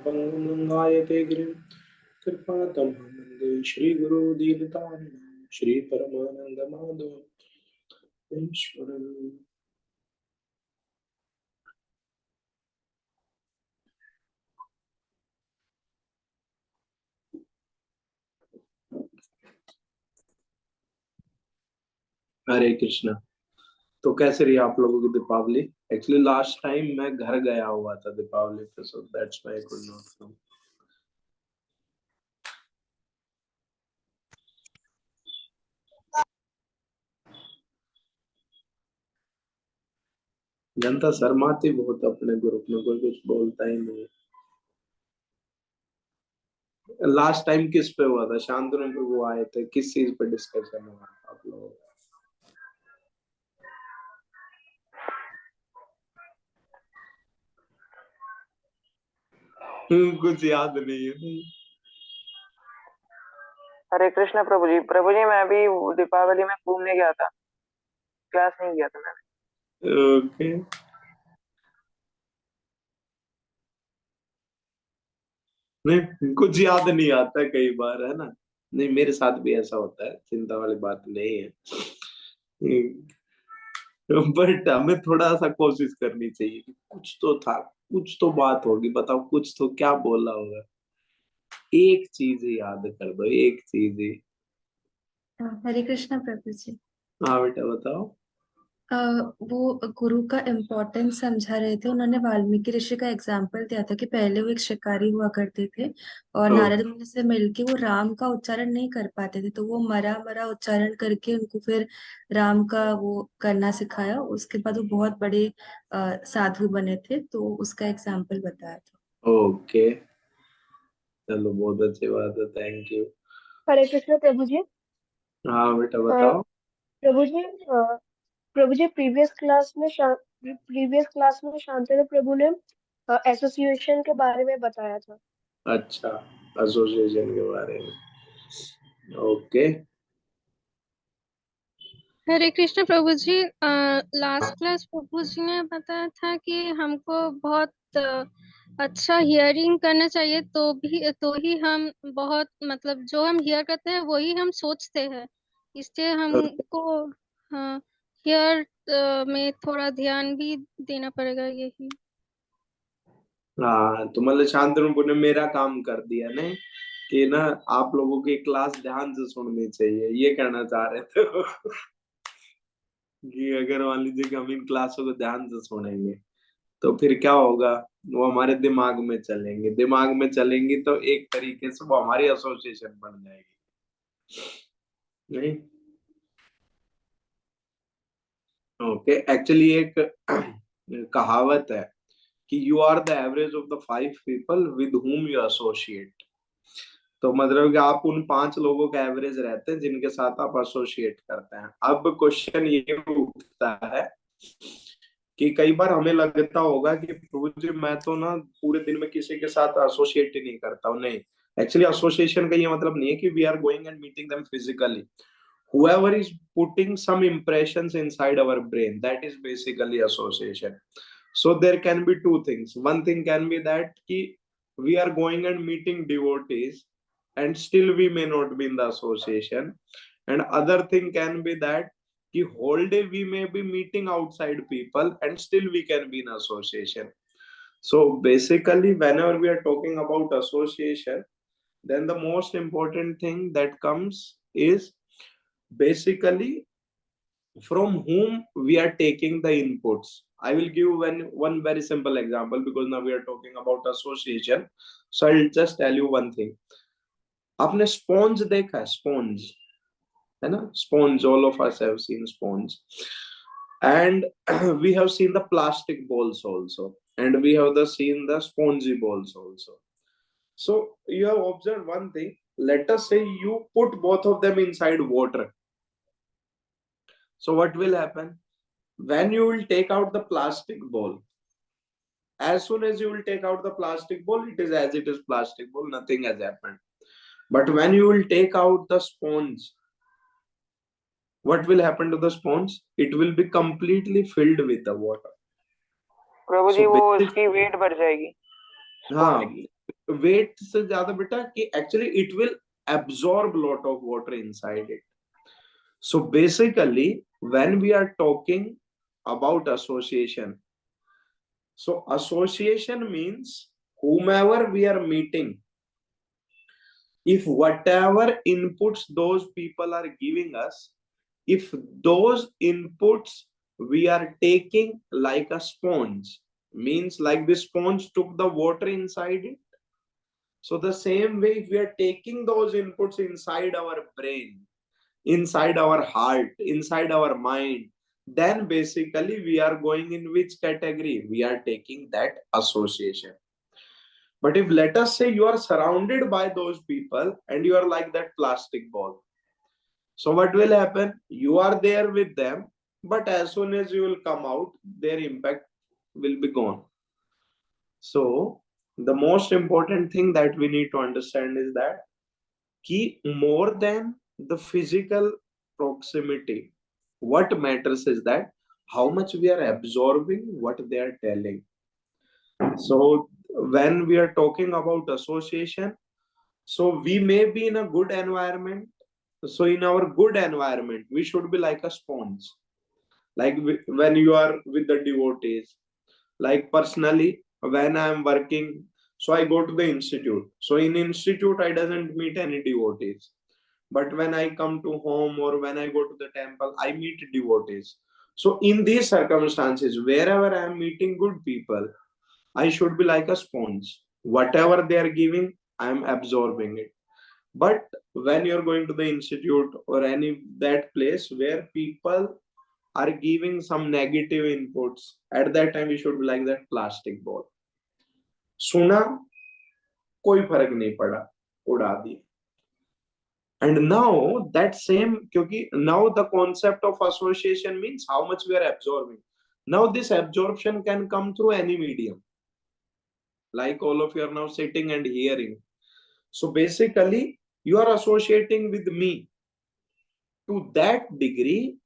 मंगायते गिरिं कृपातमहं वन्दे श्रीगुरो दीनतारिणं श्री परमानंद माधव ईश्वरं। हरे कृष्णा। तो कैसे रही आप लोगों की दीपावली? एक्चुअली लास्ट टाइम मैं घर गया हुआ था दीपावली पे, so that's why I could not come. जनता शर्माती बहुत अपने ग्रुप में, कोई कुछ बोलता ही नहीं। लास्ट टाइम किस पे हुआ था? शांतनु पे वो आए थे, किस चीज पे डिस्कशन हुआ था आप लोगों का? कुछ याद नहीं है। हरे कृष्ण प्रभु जी। प्रभु जी, मैं अभी दीपावली में घूमने गया था, क्लास नहीं गया था मैंने। ओके। नहीं, कुछ याद नहीं आता कई बार, है ना? नहीं, मेरे साथ भी ऐसा होता है, चिंता वाली बात नहीं है। बट हमें थोड़ा सा कोशिश करनी चाहिए कि कुछ तो था, कुछ तो बात होगी, बताओ कुछ तो क्या बोला होगा। एक चीज ही याद कर दो, एक चीज ही। हरे कृष्णा प्रभु जी। हाँ बेटा बताओ। अ, वो गुरु का इम्पोर्टेंस समझा रहे थे। उन्होंने वाल्मीकि ऋषि का एग्जाम्पल दिया था कि पहले वो एक शिकारी हुआ करते थे और ओ, नारद मुनि से मिलके वो राम का उच्चारण नहीं कर पाते थे, तो वो मरा मरा उच्चारण करके उनको फिर राम का वो करना सिखाया। उसके बाद वो बहुत बड़े साधु बने थे, तो उसका एग्जाम्पल बताया था। ओके, चलो बहुत अच्छी बात है, थैंक यू। हरे कृष्ण प्रभु जी। हाँ बेटा अ, बताओ। प्रभु जी, प्रभु जी, प्रीवियस क्लास में शांतनु प्रभु ने एसोसिएशन के बारे में बताया था। अच्छा, एसोसिएशन के बारे में, ओके। हरे कृष्ण प्रभु जी। लास्ट क्लास प्रभु जी ने बताया था कि हमको बहुत अच्छा हियरिंग करना चाहिए, तो ही हम बहुत मतलब जो हम हियर करते हैं वही हम सोचते हैं। इसलिए हमको हियर में थोड़ा ध्यान भी देना पड़ेगा, यही। हाँ, तो मतलब शांतनु ने मेरा काम कर दिया नहीं कि ना, आप लोगों की क्लास ध्यान से सुननी चाहिए, ये कहना चाह रहे थे वो। कि अगर मान लीजिए कि हम इन क्लासों को ध्यान से सुनेंगे तो फिर क्या होगा, वो हमारे दिमाग में चलेंगे, दिमाग में चलेंगी तो एक तरीके से वो हमारी एसोसिएशन बन जाएगी। नहीं, ओके। एक्चुअली एक कहावत है कि you are the average of the 5 people with whom you associate. तो मतलब कि आप उन 5 लोगों का एवरेज रहते हैं जिनके साथ आप एसोसिएट करते हैं। अब क्वेश्चन ये उठता है कि कई बार हमें लगता होगा कि प्रभु जी मैं तो ना पूरे दिन में किसी के साथ एसोसिएट ही नहीं करता हूँ। नहीं, एक्चुअली एसोसिएशन का ये मतलब नहीं है कि we are going and meeting them physically. whoever is putting some impressions inside our brain, that is basically association. So there can be two things. One thing can be that ki we are going and meeting devotees and still we may not be in the association, and other thing can be that ki whole day we may be meeting outside people and still we can be in association. So basically whenever we are talking about association, then the most important thing that comes is basically from whom we are taking the inputs. I will give one very simple example because now we are talking about association. So I'll just tell you one thing. आपने sponge देखा है? Sponge, है ना? Sponge, all of us have seen sponge, and we have seen the plastic balls also, and we have seen the spongy balls also. So you have observed one thing. Let us say you put both of them inside water. So what will happen? When you will take out the plastic ball, as soon as you will take out the plastic ball, it is as it is plastic ball, nothing has happened. But when you will take out the sponge, what will happen to the sponge? It will be completely filled with the water. Prabhu ji, So वो basic, उसकी weight बढ़ जाएगी। हाँ, quantity. Weight से ज्यादा बेटा कि actually it will absorb lot of water inside it. So basically, when we are talking about association, so association means whomever we are meeting, if whatever inputs those people are giving us, if those inputs we are taking like a sponge, means like the sponge took the water inside it. So the same way, if we are taking those inputs inside our brain, inside our heart, inside our mind, then basically we are going in which category? We are taking that association. But if let us say you are surrounded by those people and you are like that plastic ball, so what will happen? You are there with them, but as soon as you will come out, their impact will be gone. So the most important thing that we need to understand is that key more than the physical proximity, what matters is that how much we are absorbing what they are telling. So when we are talking about association, so we may be in a good environment. So in our good environment, we should be like a sponge. Like when you are with the devotees, like personally, when I am working, so I go to the institute. So in institute, I doesn't meet any devotees. But when I come to home or when I go to the temple, I meet devotees. So in these circumstances, wherever I am meeting good people, I should be like a sponge. Whatever they are giving, I am absorbing it. But when you're going to the institute or any that place where people are giving some negative inputs, at that time we should be like that plastic ball. सुना, कोई फर्क नहीं पड़ा, उड़ा दिया. And now that same, क्योंकि now the concept of association means how much we are absorbing. Now this absorption can come through any medium. Like all of you are now sitting and hearing. So basically, you are associating with me to that degree,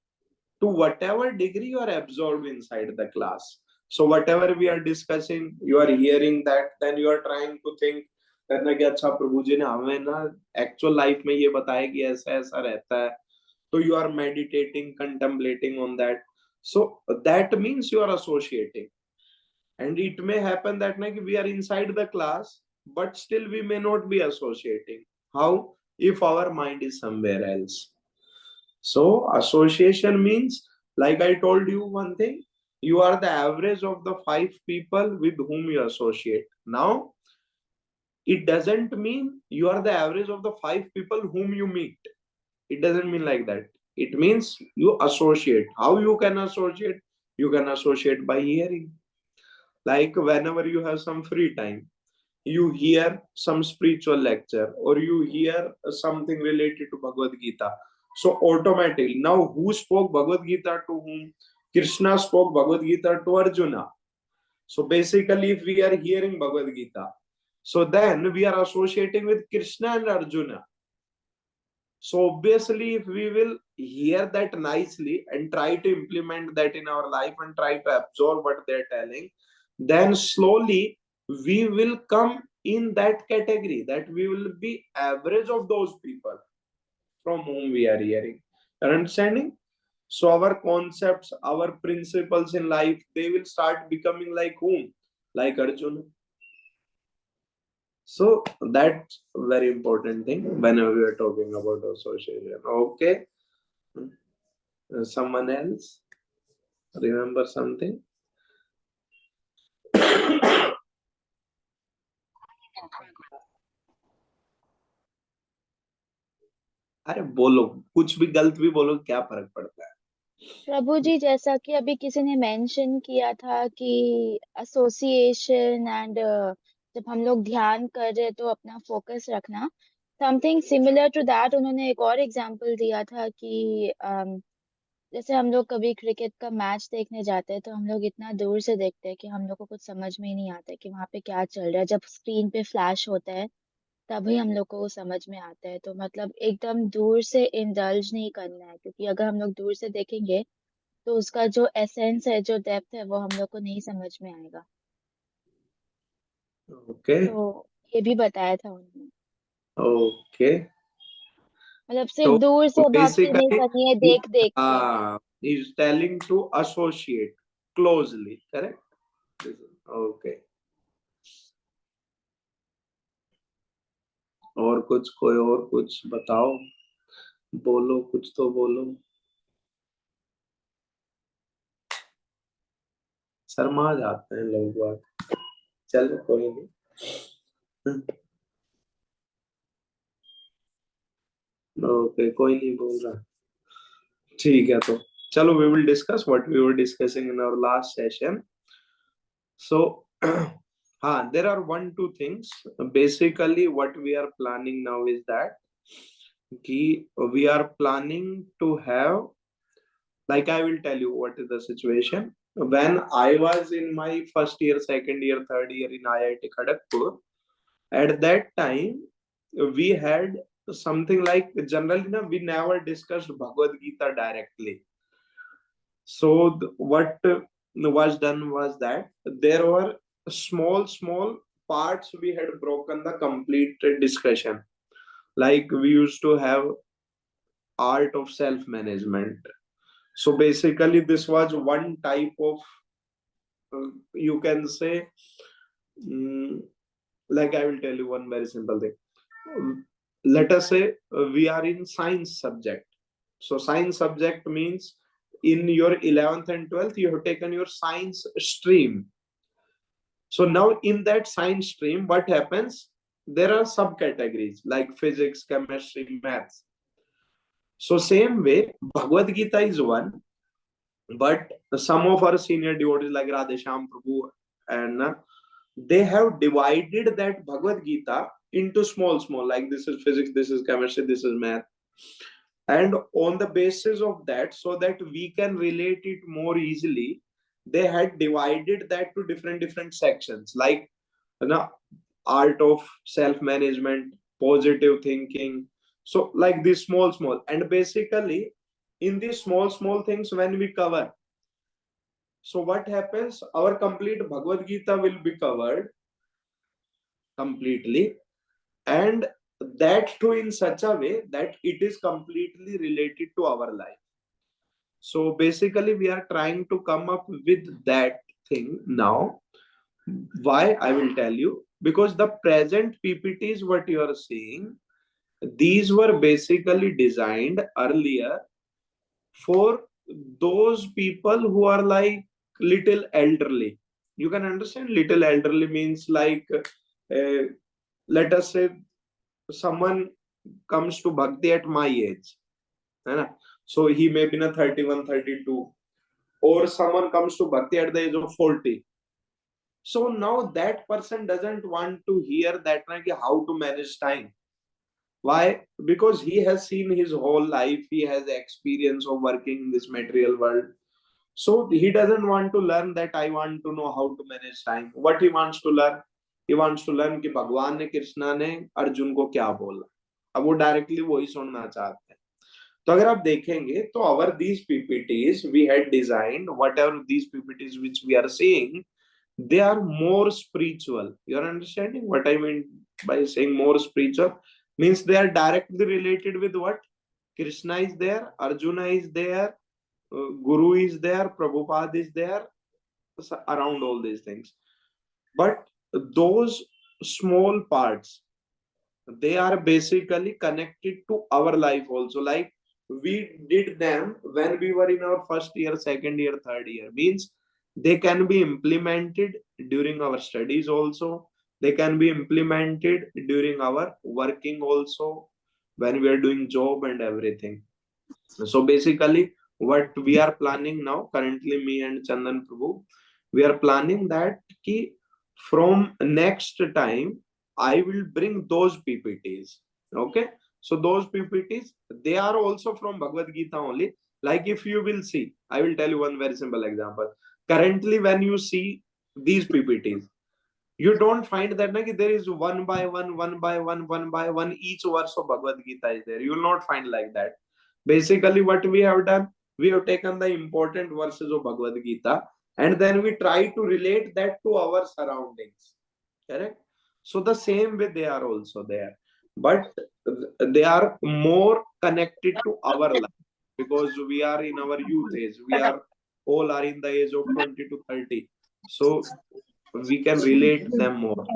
to whatever degree you are absorbed inside the class. So whatever we are discussing, you are hearing that, then you are trying to think करना कि अच्छा प्रभु जी ने हमें ना actual life में ये बताया कि ऐसा ऐसा रहता है. So you are meditating, contemplating on that. So that means you are associating. And it may happen that like, we are inside the class, but still we may not be associating. How? If our mind is somewhere else. So association means, like I told you one thing, you are the average of the 5 people with whom you associate. Now, it doesn't mean you are the average of the 5 people whom you meet. It doesn't mean like that. It means you associate. How you can associate? You can associate by hearing. Like whenever you have some free time, you hear some spiritual lecture or you hear something related to Bhagavad Gita. So automatically, now who spoke Bhagavad Gita to whom? Krishna spoke Bhagavad Gita to Arjuna. So basically, if we are hearing Bhagavad Gita, so then we are associating with Krishna and Arjuna. So obviously, if we will hear that nicely and try to implement that in our life and try to absorb what they're telling, then slowly we will come in that category, that we will be average of those people from whom we are hearing. Are understanding? So our concepts, our principles in life, they will start becoming like whom? Like Arjuna. So that's very important thing whenever we are talking about association. Okay. Someone else remember something? अरे बोलो, कुछ भी गलत भी बोलो, क्या फर्क पड़ता है. प्रभु जी, जैसा कि अभी किसी ने मेंशन किया था कि एसोसिएशन एंड जब हम लोग ध्यान कर रहे तो अपना फोकस रखना, समथिंग सिमिलर टू दैट उन्होंने एक और एग्जांपल दिया था कि जैसे हम लोग कभी क्रिकेट का मैच देखने जाते हैं तो हम लोग इतना दूर से देखते हैं कि हम लोग को कुछ समझ में ही नहीं आता कि वहां पे क्या चल रहा है. जब स्क्रीन पे फ्लैश होता है तभी हम लोग को वो समझ में आता है. तो मतलब एकदम दूर से इंडल्ज नहीं करना है, क्योंकि अगर हम लोग दूर से देखेंगे तो उसका जो एसेंस है, जो डेप्थ है, वो हम लोग को नहीं समझ में आएगा. Okay. तो ये भी बताया था उन्होंने। Okay. मतलब सिर्फ तो दूर से भक्ति नहीं basically करनी है, देख देख के। is telling to associate closely, correct? Okay. और कुछ, कोई और कुछ बताओ, बोलो, कुछ तो बोलो। शर्मा जाते हैं लोग बात। चलो कोई नहीं। ओके, कोई नहीं बोल रहा। ठीक है, तो चलो, we will discuss what we were discussing in our last session. So there are one two things. Basically what we are planning now is that we are planning to have, like, I will tell you what is the situation. When I was in my first year, second year, third year in IIT Kharagpur, at that time we had something like, generally we never discussed Bhagavad Gita directly. So what was done was that there were small parts. We had broken the complete discussion. Like, we used to have art of self management. So basically this was one type of, you can say, like, I will tell you one very simple thing. Let us say we are in science subject. So science subject means in your 11th and 12th you have taken your science stream. So now in that science stream, what happens? There are subcategories like physics, chemistry, maths. So same way, Bhagavad Gita is one, but some of our senior devotees like Radhesham Prabhu, and they have divided that Bhagavad Gita into small, like, this is physics, this is chemistry, this is math. And on the basis of that, so that we can relate it more easily, they had divided that to different sections, like, art of self management, positive thinking. So like this small, and basically in these small things when we cover, so what happens, our complete Bhagavad Gita will be covered completely, and that too in such a way that it is completely related to our life. So basically we are trying to come up with that thing now. Why? I will tell you. Because the present PPTs what you are seeing, these were basically designed earlier for those people who are like little elderly. You can understand, little elderly means like, let us say someone comes to bhakti at my age, है? So he may be na 31, 32, or someone comes to bhakti at the age of 40. So now that person doesn't want to hear that how to manage time. Why? Because he has seen his whole life, he has experience of working in this material world. So he doesn't want to learn that I want to know how to manage time. What he wants to learn? He wants to learn कि भगवान ने, कृष्णा ने अर्जुन को क्या बोला. अब वो directly वही सुनना चाहते हैं. तो अगर आप देखेंगे तो our these PPTs we had designed, whatever these PPTs which we are seeing, they are more spiritual. You are understanding what I mean by saying more spiritual? Means they are directly related with what? Krishna is there, Arjuna is there, Guru is there, Prabhupada is there, around all these things. But those small parts, they are basically connected to our life also. Like, we did them when we were in our first year, second year, third year. Means they can be implemented during our studies also. They can be implemented during our working also, when we are doing job and everything. So basically what we are planning now, currently me and Chandan Prabhu, we are planning that from next time I will bring those PPTs. Okay, so those PPTs, they are also from Bhagavad Gita only. Like, if you will see, I will tell you one very simple example. Currently when you see these PPTs, you don't find that there is one by one each verse of Bhagavad Gita is there. You will not find like that. Basically what we have done, we have taken the important verses of Bhagavad Gita, and then we try to relate that to our surroundings. Correct? So the same way they are also there, but they are more connected to our life because we are in our youth age. We are all are in the age of 20 to 30. So we can relate them more.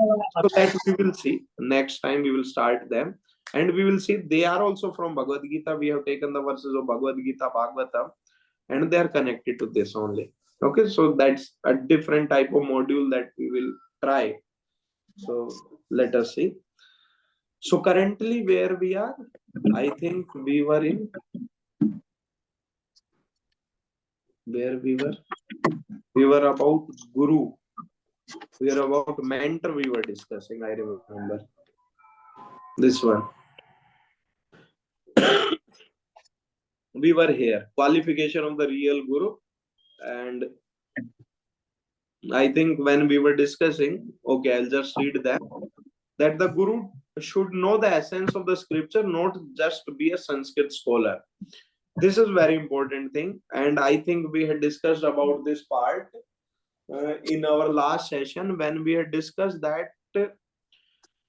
So that we will see. Next time we will start them. And we will see they are also from Bhagavad Gita. We have taken the verses of Bhagavad Gita, Bhagavatam, and they are connected to this only. Okay, so that's a different type of module that we will try. So let us see. So currently where we are, I think we were in, where we were about Guru. We were about mentor we were discussing, I remember. This one. We were here. Qualification of the real Guru. And I think when we were discussing, okay, I'll just read that. That the Guru should know the essence of the scripture, not just be a Sanskrit scholar. This is very important thing. And I think we had discussed about this part in our last session when we had discussed that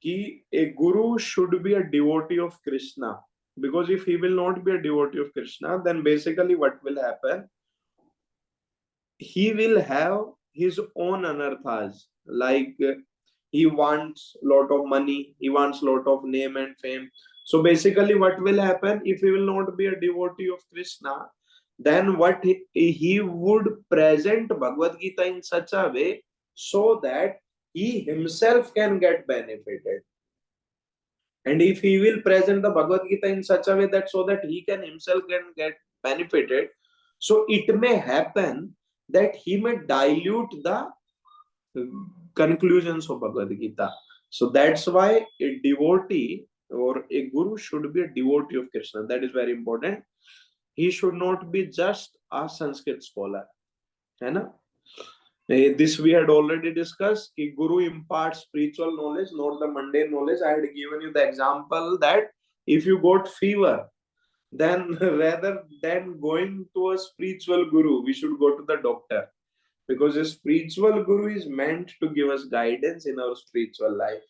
a guru should be a devotee of Krishna, because if he will not be a devotee of Krishna, then basically what will happen, he will have his own anarthas, like he wants lot of money, he wants lot of name and fame. So basically what will happen if he will not be a devotee of Krishna, then what he would present Bhagavad Gita in such a way so that he himself can get benefited. And if he will present the Bhagavad Gita in such a way that so that he can himself can get benefited, so it may happen that he may dilute the conclusions of Bhagavad Gita. So that's why a devotee or a guru should be a devotee of Krishna. That is very important. He should not be just a Sanskrit scholar. है ना? This we had already discussed. Ki Guru imparts spiritual knowledge, not the mundane knowledge. I had given you the example that if you got fever, then rather than going to a spiritual guru, we should go to the doctor, because a spiritual guru is meant to give us guidance in our spiritual life.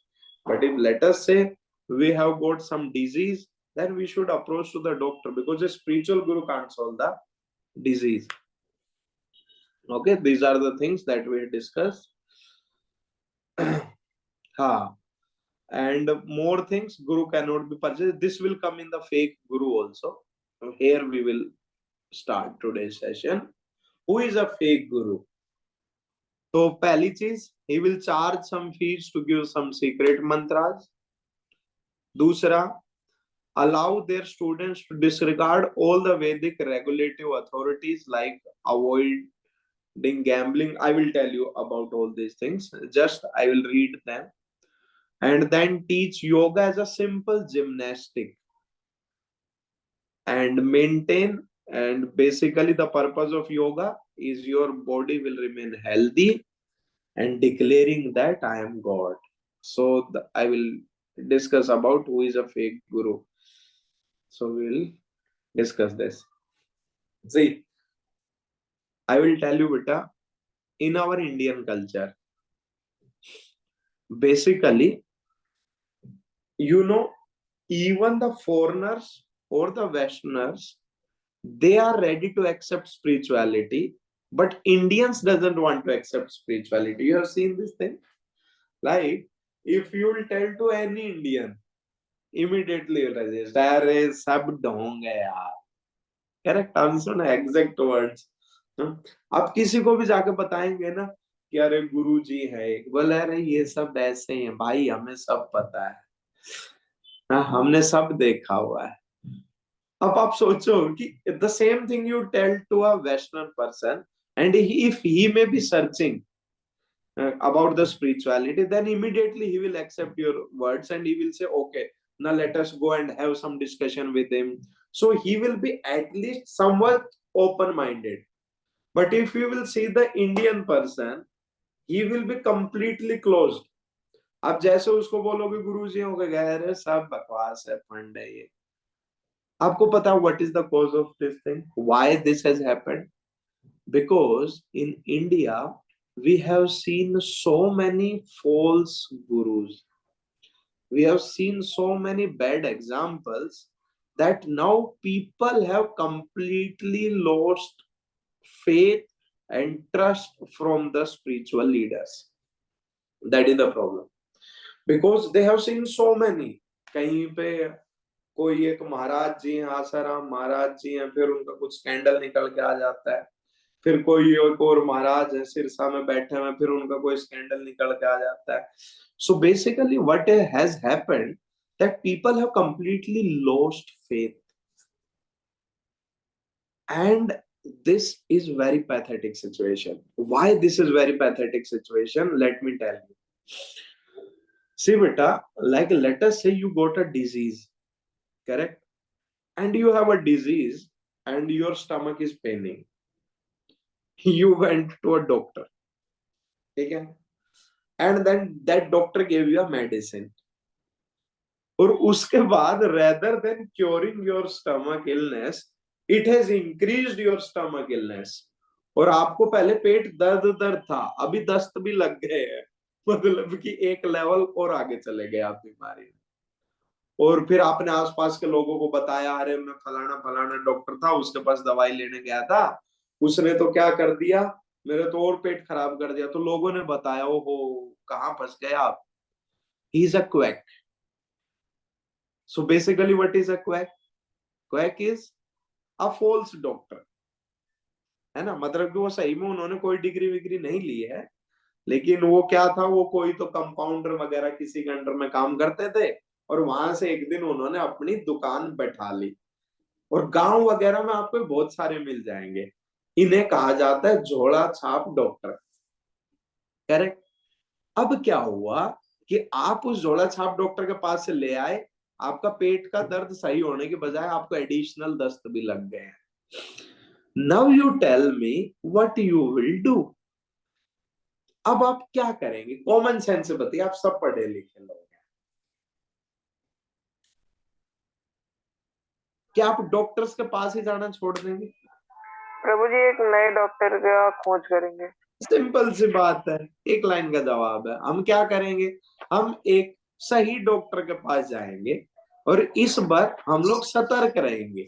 But if let us say we have got some disease, then we should approach to the doctor, because a spiritual guru can't solve the disease. Okay, these are the things that we discussed. And more things, guru cannot be purchased. This will come in the fake guru also. So here we will start today's session. Who is a fake guru? So pehli cheez, he will charge some fees to give some secret mantras. Dusra, allow their students to disregard all the Vedic regulative authorities like avoiding gambling. I will tell you about all these things. Just I will read them. And then teach yoga as a simple gymnastic. And maintain, and basically the purpose of yoga is your body will remain healthy and declaring that I am God. So I will discuss about who is a fake guru. So we will discuss this. See, I will tell you, beta, in our Indian culture, basically, you know, even the foreigners or the Westerners, they are ready to accept spirituality, but Indians doesn't want to accept spirituality. You have seen this thing? Like, if you will tell to any Indian, immediately you'll resist. Arey, sab ढोंग है यार. Correct answer ना, exact words. आप किसी को भी जाके बताएंगे ना कि अरे गुरु जी है, बोले अरे ये सब ऐसे हैं भाई, हमें सब पता है, हमने सब देखा हुआ है. अब आप सोचो कि the same thing you tell to a Western person, and if he may be searching about the spirituality, then immediately he will accept your words and he will say, okay, now let us go and have some discussion with him. So he will be at least somewhat open-minded. But if you will see the Indian person, he will be completely closed. आप जैसे उसको बोलोगे गुरुजी हो गए, सब बकवास है, fund है ये. आपको पता what is the cause of this thing? Why this has happened? Because in India, we have seen so many false gurus. We have seen so many bad examples that now people have completely lost faith and trust from the spiritual leaders. That is the problem. Because they have seen so many. कहीं पे कोई एक महाराज जी हैं, आसाराम महाराज जी हैं, फिर उनका कुछ scandal निकल के आ जाता है। फिर कोई एक और महाराज है सिरसा में बैठे हुए, फिर उनका कोई स्कैंडल निकल के आ जाता है। So basically what has happened that people have completely lost faith, and this is very pathetic situation. Why this is very pathetic situation? Let me tell you. See beta, like let us say you got a disease, correct? And you have a disease and your stomach is paining. You went to a doctor, okay? And then that doctor gave you a medicine. और उसके बाद rather than curing your stomach illness, it has increased your stomach illness. और आपको पहले पेट दर्द था, अभी दस्त भी लग गए हैं, मतलब कि एक लेवल और आगे चले गए आप बीमारी में। और फिर आपने आसपास के लोगों को बताया, अरे मैं फलाना फलाना डॉक्टर था, उसके पास दवाई लेने गया था, उसने तो क्या कर दिया, मेरे तो और पेट खराब कर दिया। तो लोगों ने बताया, ओहो कहाँ फंस गए आप, he is a quack. So basically what is a quack? Quack is a false doctor, है ना? मतलब कि वो सही में उन्होंने कोई डिग्री विग्री नहीं ली है, लेकिन वो क्या था, वो कोई तो कंपाउंडर वगैरह किसी के अंडर में काम करते थे, और वहां से एक दिन उन्होंने अपनी दुकान बैठा ली। और गांव वगैरह में आपको बहुत सारे मिल जाएंगे। इन्हें कहा जाता है झोला छाप डॉक्टर, करेक्ट? अब क्या हुआ कि आप उस झोला छाप डॉक्टर के पास से ले आए, आपका पेट का दर्द सही होने के बजाय आपको एडिशनल दस्त भी लग गए हैं। Now you tell me what you will do. अब आप क्या करेंगे? कॉमन सेंस से बताइए, आप सब पढ़े लिखे लोग हैं, क्या आप डॉक्टर्स के पास ही जाना छोड़ देंगे? प्रभु जी एक नए डॉक्टर का खोज करेंगे। सिंपल सी बात है, एक लाइन का जवाब है। हम क्या करेंगे? हम एक सही डॉक्टर के पास जाएंगे, और इस बार हम लोग सतर्क रहेंगे,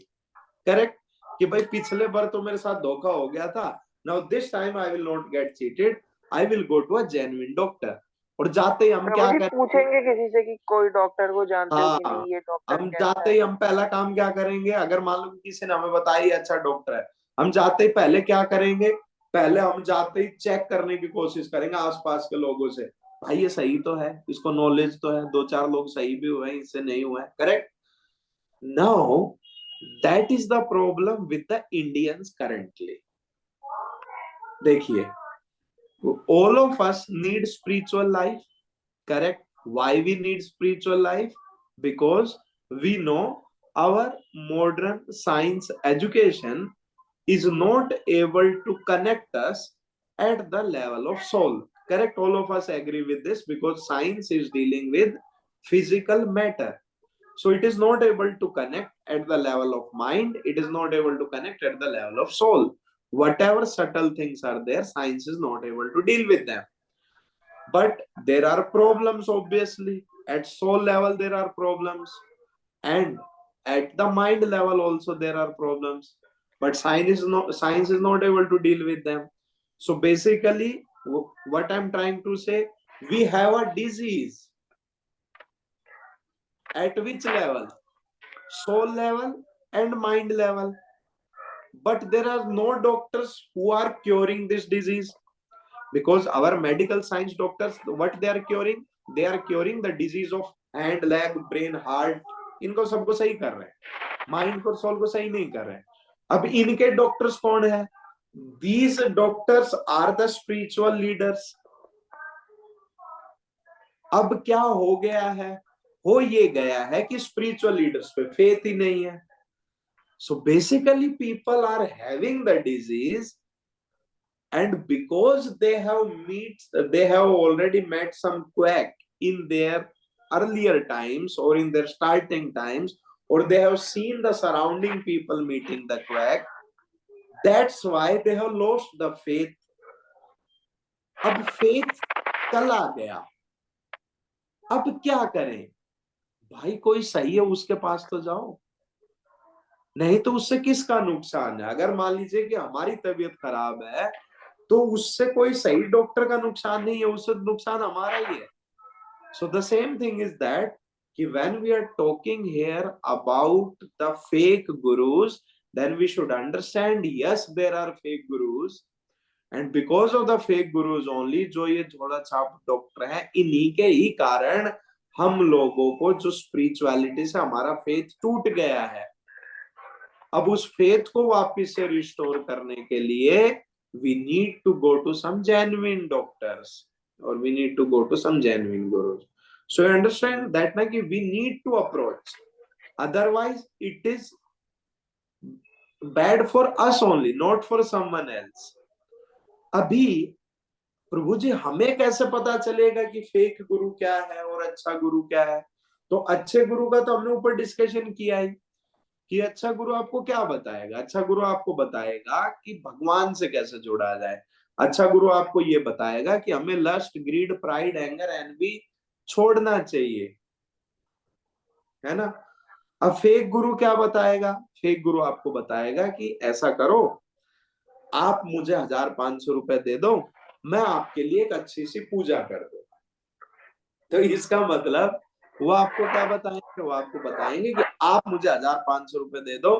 करेक्ट? कि भाई पिछले बार तो मेरे साथ धोखा हो गया था, now this time I will not get cheated, I will go to a genuine doctor. और जाते ही हम क्या करेंगे? पूछेंगे किसी से कि कोई डॉक्टर को जानते हो कि हाँ, नहीं, ये डॉक्टर हम कैसा जाते है? ही हम पहला काम क्या करेंगे? अगर मान लो किसी ने हमें बताया ये अच्छा डॉक्टर है, हम जाते ही पहले क्या करेंगे? पहले हम जाते ही चेक करने की कोशिश करेंगे आसपास के लोगों से, भाई ये सही तो है, इसको नॉलेज तो है, दो चार लोग सही भी हुए हैं, इससे नहीं हुआ है, correct? Now that is the problem with the Indians currently. देखिए, all of us need spiritual life, correct? Why we need spiritual life? Because we know our modern science education is not able to connect us at the level of soul, correct? All of us agree with this, because science is dealing with physical matter, so it is not able to connect at the level of mind, it is not able to connect at the level of soul. Whatever subtle things are there, science is not able to deal with them. But there are problems, obviously. At soul level there are problems, and at the mind level also there are problems, but science is not able to deal with them. So basically what I'm trying to say, we have a disease. At which level? Soul level and mind level. But there are no doctors who are curing this disease, because our medical science doctors, what they are curing? They are curing the disease of hand, leg, brain, heart. इनको सबको सही कर रहे हैं, mind को soul को सही नहीं कर रहे हैं। अब इनके डॉक्टर्स कौन है? These doctors are the spiritual leaders. अब क्या हो गया है? हो ये गया है कि स्पिरिचुअल लीडर्स पे फेथ ही नहीं है। So basically people are having the disease, and because they have already met some quack in their earlier times or in their starting times, or they have seen the surrounding people meeting the quack, that's why they have lost the faith. अब faith चला गया, अब क्या करें भाई? कोई सही है उसके पास तो जाओ, नहीं तो उससे किसका नुकसान है? अगर मान लीजिए कि हमारी तबीयत खराब है तो उससे कोई सही डॉक्टर का नुकसान नहीं है, उससे नुकसान हमारा ही है। So the same thing is that कि when we are talking here about the fake gurus, then we should understand yes there are fake gurus, and because of the fake gurus only, जो ये झोला छाप doctor हैं, इन्हीं के ही कारण हम लोगों को जो स्पिरिचुअलिटी से हमारा फेथ टूट गया है। अब उस फेथ को वापस से रिस्टोर करने के लिए we need to go to some genuine doctors or we need to go to some genuine gurus. So you understand that na ki we need to approach, otherwise it is bad for us only, not for someone else. अभी प्रभु जी हमें कैसे पता चलेगा कि fake गुरु क्या है और अच्छा गुरु क्या है? तो अच्छे गुरु का तो हमने ऊपर डिस्कशन किया है कि अच्छा गुरु आपको क्या बताएगा। अच्छा गुरु आपको बताएगा कि भगवान से कैसे जोड़ा जाए। अच्छा गुरु आपको ये बताएगा कि हमें lust, greed, pride, anger, envy छोड़ना चाहिए, है ना। अब फेक गुरु क्या बताएगा? फेक गुरु आपको बताएगा कि ऐसा करो, आप मुझे 1,500 रुपए दे दो, मैं आपके लिए एक अच्छी सी पूजा कर दूं। तो इसका मतलब वो आपको क्या बताएंगे? वो आपको बताएंगे कि आप मुझे 1,500 रुपए दे दो,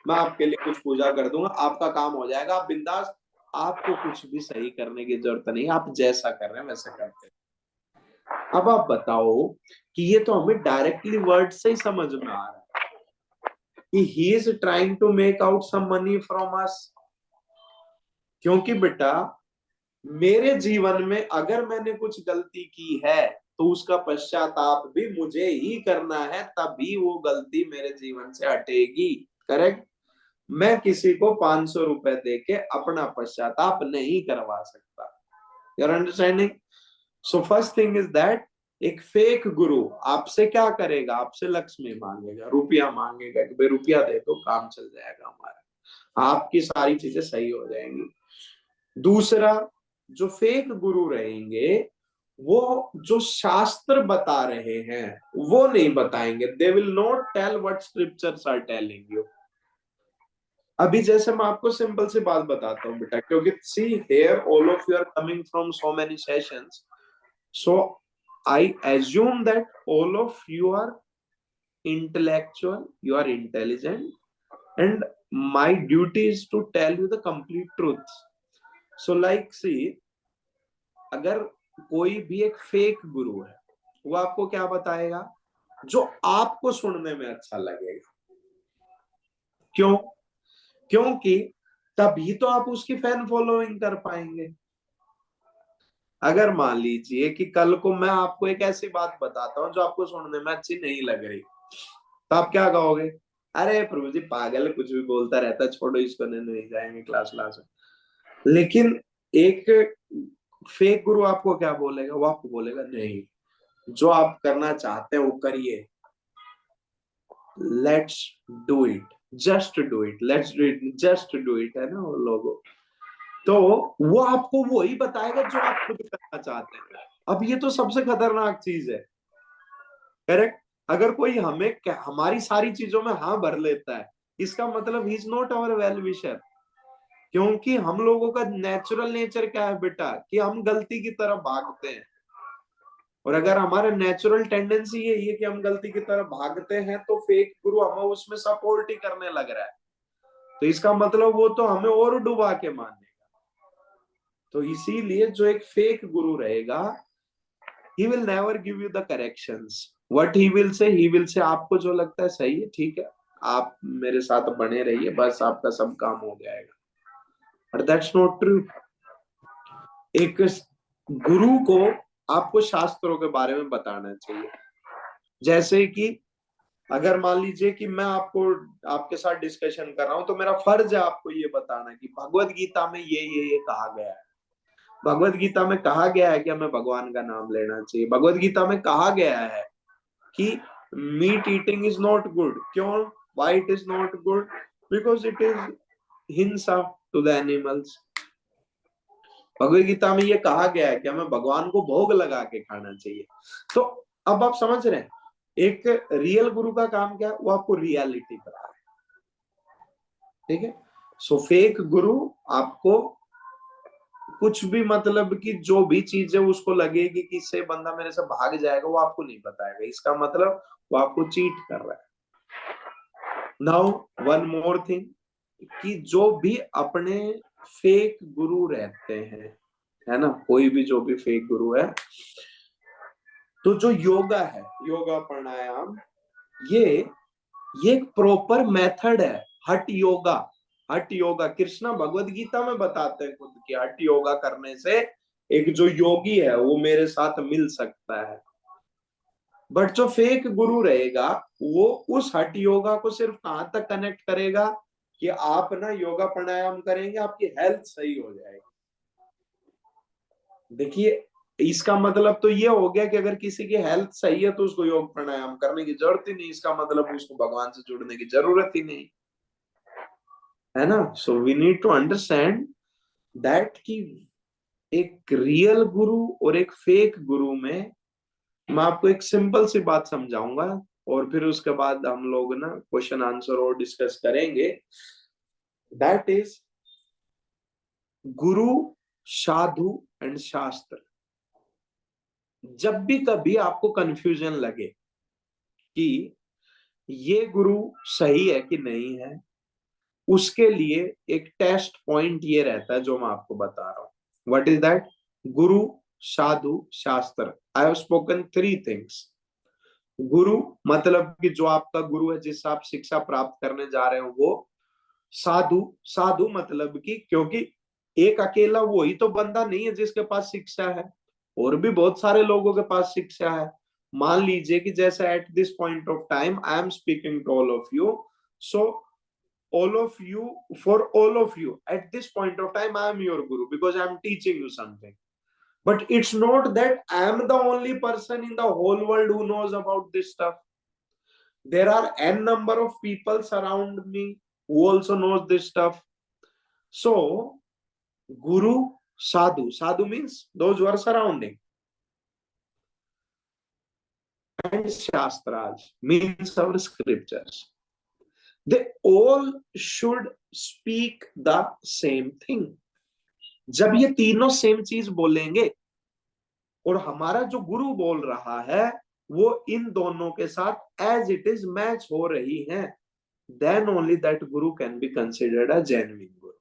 मैं आपके लिए कुछ पूजा कर दूंगा, आपका काम हो जाएगा, आप बिंदास, आपको कुछ भी सही करने की जरूरत नहीं, आप जैसा कर रहे हैं वैसे करते हैं। अब आप बताओ कि ये तो हमें डायरेक्टली वर्ड से ही समझ में आ रहा है कि he is trying to make out some money from us. क्योंकि बेटा मेरे जीवन में अगर मैंने कुछ गलती की है तो उसका पश्चाताप भी मुझे ही करना है, तभी वो गलती मेरे जीवन से हटेगी। करेक्ट? मैं किसी को 500 रुपए देके अपना पश्चाताप नहीं करवा सकता। You're understanding? So first thing is that एक फेक गुरु आपसे क्या करेगा? आपसे लक्ष्मी मांगेगा, रुपया मांगेगा कि भाई रुपया दे दो, काम चल जाएगा हमारा, आपकी सारी चीजें सही हो जाएंगी। दूसरा, जो फेक गुरु रहेंगे वो जो शास्त्र बता रहे हैं वो नहीं बताएंगे। They will not tell what scriptures are telling you. अभी जैसे मैं आपको सिंपल सी बात बताता हूँ बेटा, क्योंकि see here all of you are coming from so many sessions, so I assume that all of you are intellectual, you are intelligent, and my duty is to tell you the complete truth. So like see, अगर कोई भी एक fake गुरु है, वो आपको क्या बताएगा? जो आपको सुनने में अच्छा लगेगा। क्यों? क्योंकि तभी तो आप उसकी फैन फॉलोइंग कर पाएंगे। अगर मान लीजिए कि कल को मैं आपको एक ऐसी बात बताता हूं जो आपको सुनने में अच्छी नहीं लग रही, तो आप क्या कहोगे? अरे प्रभु जी पागल है, कुछ भी बोलता रहता है, छोड़ो इसको, नहीं जाएंगे क्लास क्लास। लेकिन एक फेक गुरु आपको क्या बोलेगा? वो आपको बोलेगा नहीं, जो आप करना चाहते हैं वो करिए, let's do it, just do it, let's do it, just do it, है ना वो लोगों। तो वो आपको वही बताएगा जो आप खुद करना चाहते हैं। अब ये तो सबसे खतरनाक चीज है। करेक्ट? अगर कोई हमें हमारी सारी चीजों में हाँ भर लेता है, इसका मतलब he is not our well wisher. क्योंकि हम लोगों का नेचुरल नेचर क्या है बेटा, कि हम गलती की तरफ भागते हैं। और अगर हमारा नेचुरल टेंडेंसी यही है कि हम गलती की तरफ भागते हैं, तो फेक गुरु हमें उसमें सपोर्ट ही करने लग रहा है, तो इसका मतलब वो तो हमें और डुबा के मानेगा। तो इसीलिए जो एक फेक गुरु रहेगा, he will never give you the corrections. What he will say आपको जो लगता है सही है, ठीक है, आप मेरे साथ बने रहिए, बस आपका सब काम हो जाएगा। But that's not true. एक गुरु को आपको शास्त्रों के बारे में बताना चाहिए। जैसे कि अगर मान लीजिए कि मैं आपके साथ डिस्कशन कर रहा हूं, तो मेरा फर्ज है आपको ये बताना कि भगवत गीता में ये कहा गया है। भगवत गीता में कहा गया है कि हमें भगवान का नाम लेना चाहिए। भगवत गीता में कहा गया है कि meat eating is not good. क्यों? Why it is not good? Because it is हिंसा to the animals. Bhagavad Gita में ये कहा गया है कि हमें भगवान को भोग लगा के खाना चाहिए। तो अब आप समझ रहे हैं, एक रियल गुरु का काम क्या है, वो आपको रियलिटी बताए, ठीक है। सो फेक गुरु आपको कुछ भी, मतलब कि जो भी चीज है उसको लगेगी कि इससे बंदा मेरे से भाग जाएगा, वो आपको नहीं बताएगा, इसका मतलब वो आपको चीट कर रहा है। नाउ वन मोर थिंग, कि जो भी अपने फेक गुरु रहते हैं, है ना, कोई भी जो भी फेक गुरु है, तो जो योगा है, योगा प्राणायाम, ये एक प्रॉपर मेथड है। हठ योगा, हठ योगा कृष्णा भगवद गीता में बताते हैं खुद कि हठ योगा करने से एक जो योगी है वो मेरे साथ मिल सकता है। बट जो फेक गुरु रहेगा वो उस हठ योगा को सिर्फ कहां तक कनेक्ट करेगा कि आप ना योगा प्राणायाम करेंगे, आपकी हेल्थ सही हो जाएगी। देखिए, इसका मतलब तो ये हो गया कि अगर किसी की हेल्थ सही है तो उसको योग प्राणायाम करने की जरूरत ही नहीं, इसका मतलब उसको भगवान से जुड़ने की जरूरत ही नहीं, है ना। So we need to understand that कि एक रियल गुरु और एक फेक गुरु में, मैं आपको एक सिंपल सी बात समझाऊंगा और फिर उसके बाद हम लोग ना क्वेश्चन आंसर और डिस्कस करेंगे। That is Guru, sadhu and शास्त्र। जब भी कभी आपको कंफ्यूजन लगे कि ये गुरु सही है कि नहीं है, उसके लिए एक टेस्ट पॉइंट ये रहता है जो मैं आपको बता रहा हूं। What is that? गुरु, साधु, शास्त्र। I have spoken 3 things. गुरु मतलब कि जो आपका गुरु है, जिससे आप शिक्षा प्राप्त करने जा रहे हो वो। साधु, साधु मतलब कि क्योंकि एक अकेला वही तो बंदा नहीं है जिसके पास शिक्षा है, और भी बहुत सारे लोगों के पास शिक्षा है। मान लीजिए कि जैसे at this point of time I am speaking to all of you, so all of you, for all of you at this point of time I am your guru because I am teaching you something. But it's not that I am the only person in the whole world who knows about this stuff. There are n number of people surround me who also knows this stuff. So guru, sadhu, sadhu means those who are surrounding, and shastras means our scriptures. They all should speak the same thing. जब ये तीनों same चीज बोलेंगे और हमारा जो गुरु बोल रहा है वो इन दोनों के साथ एज इट इज मैच हो रही है, then only that Guru can be considered a genuine Guru.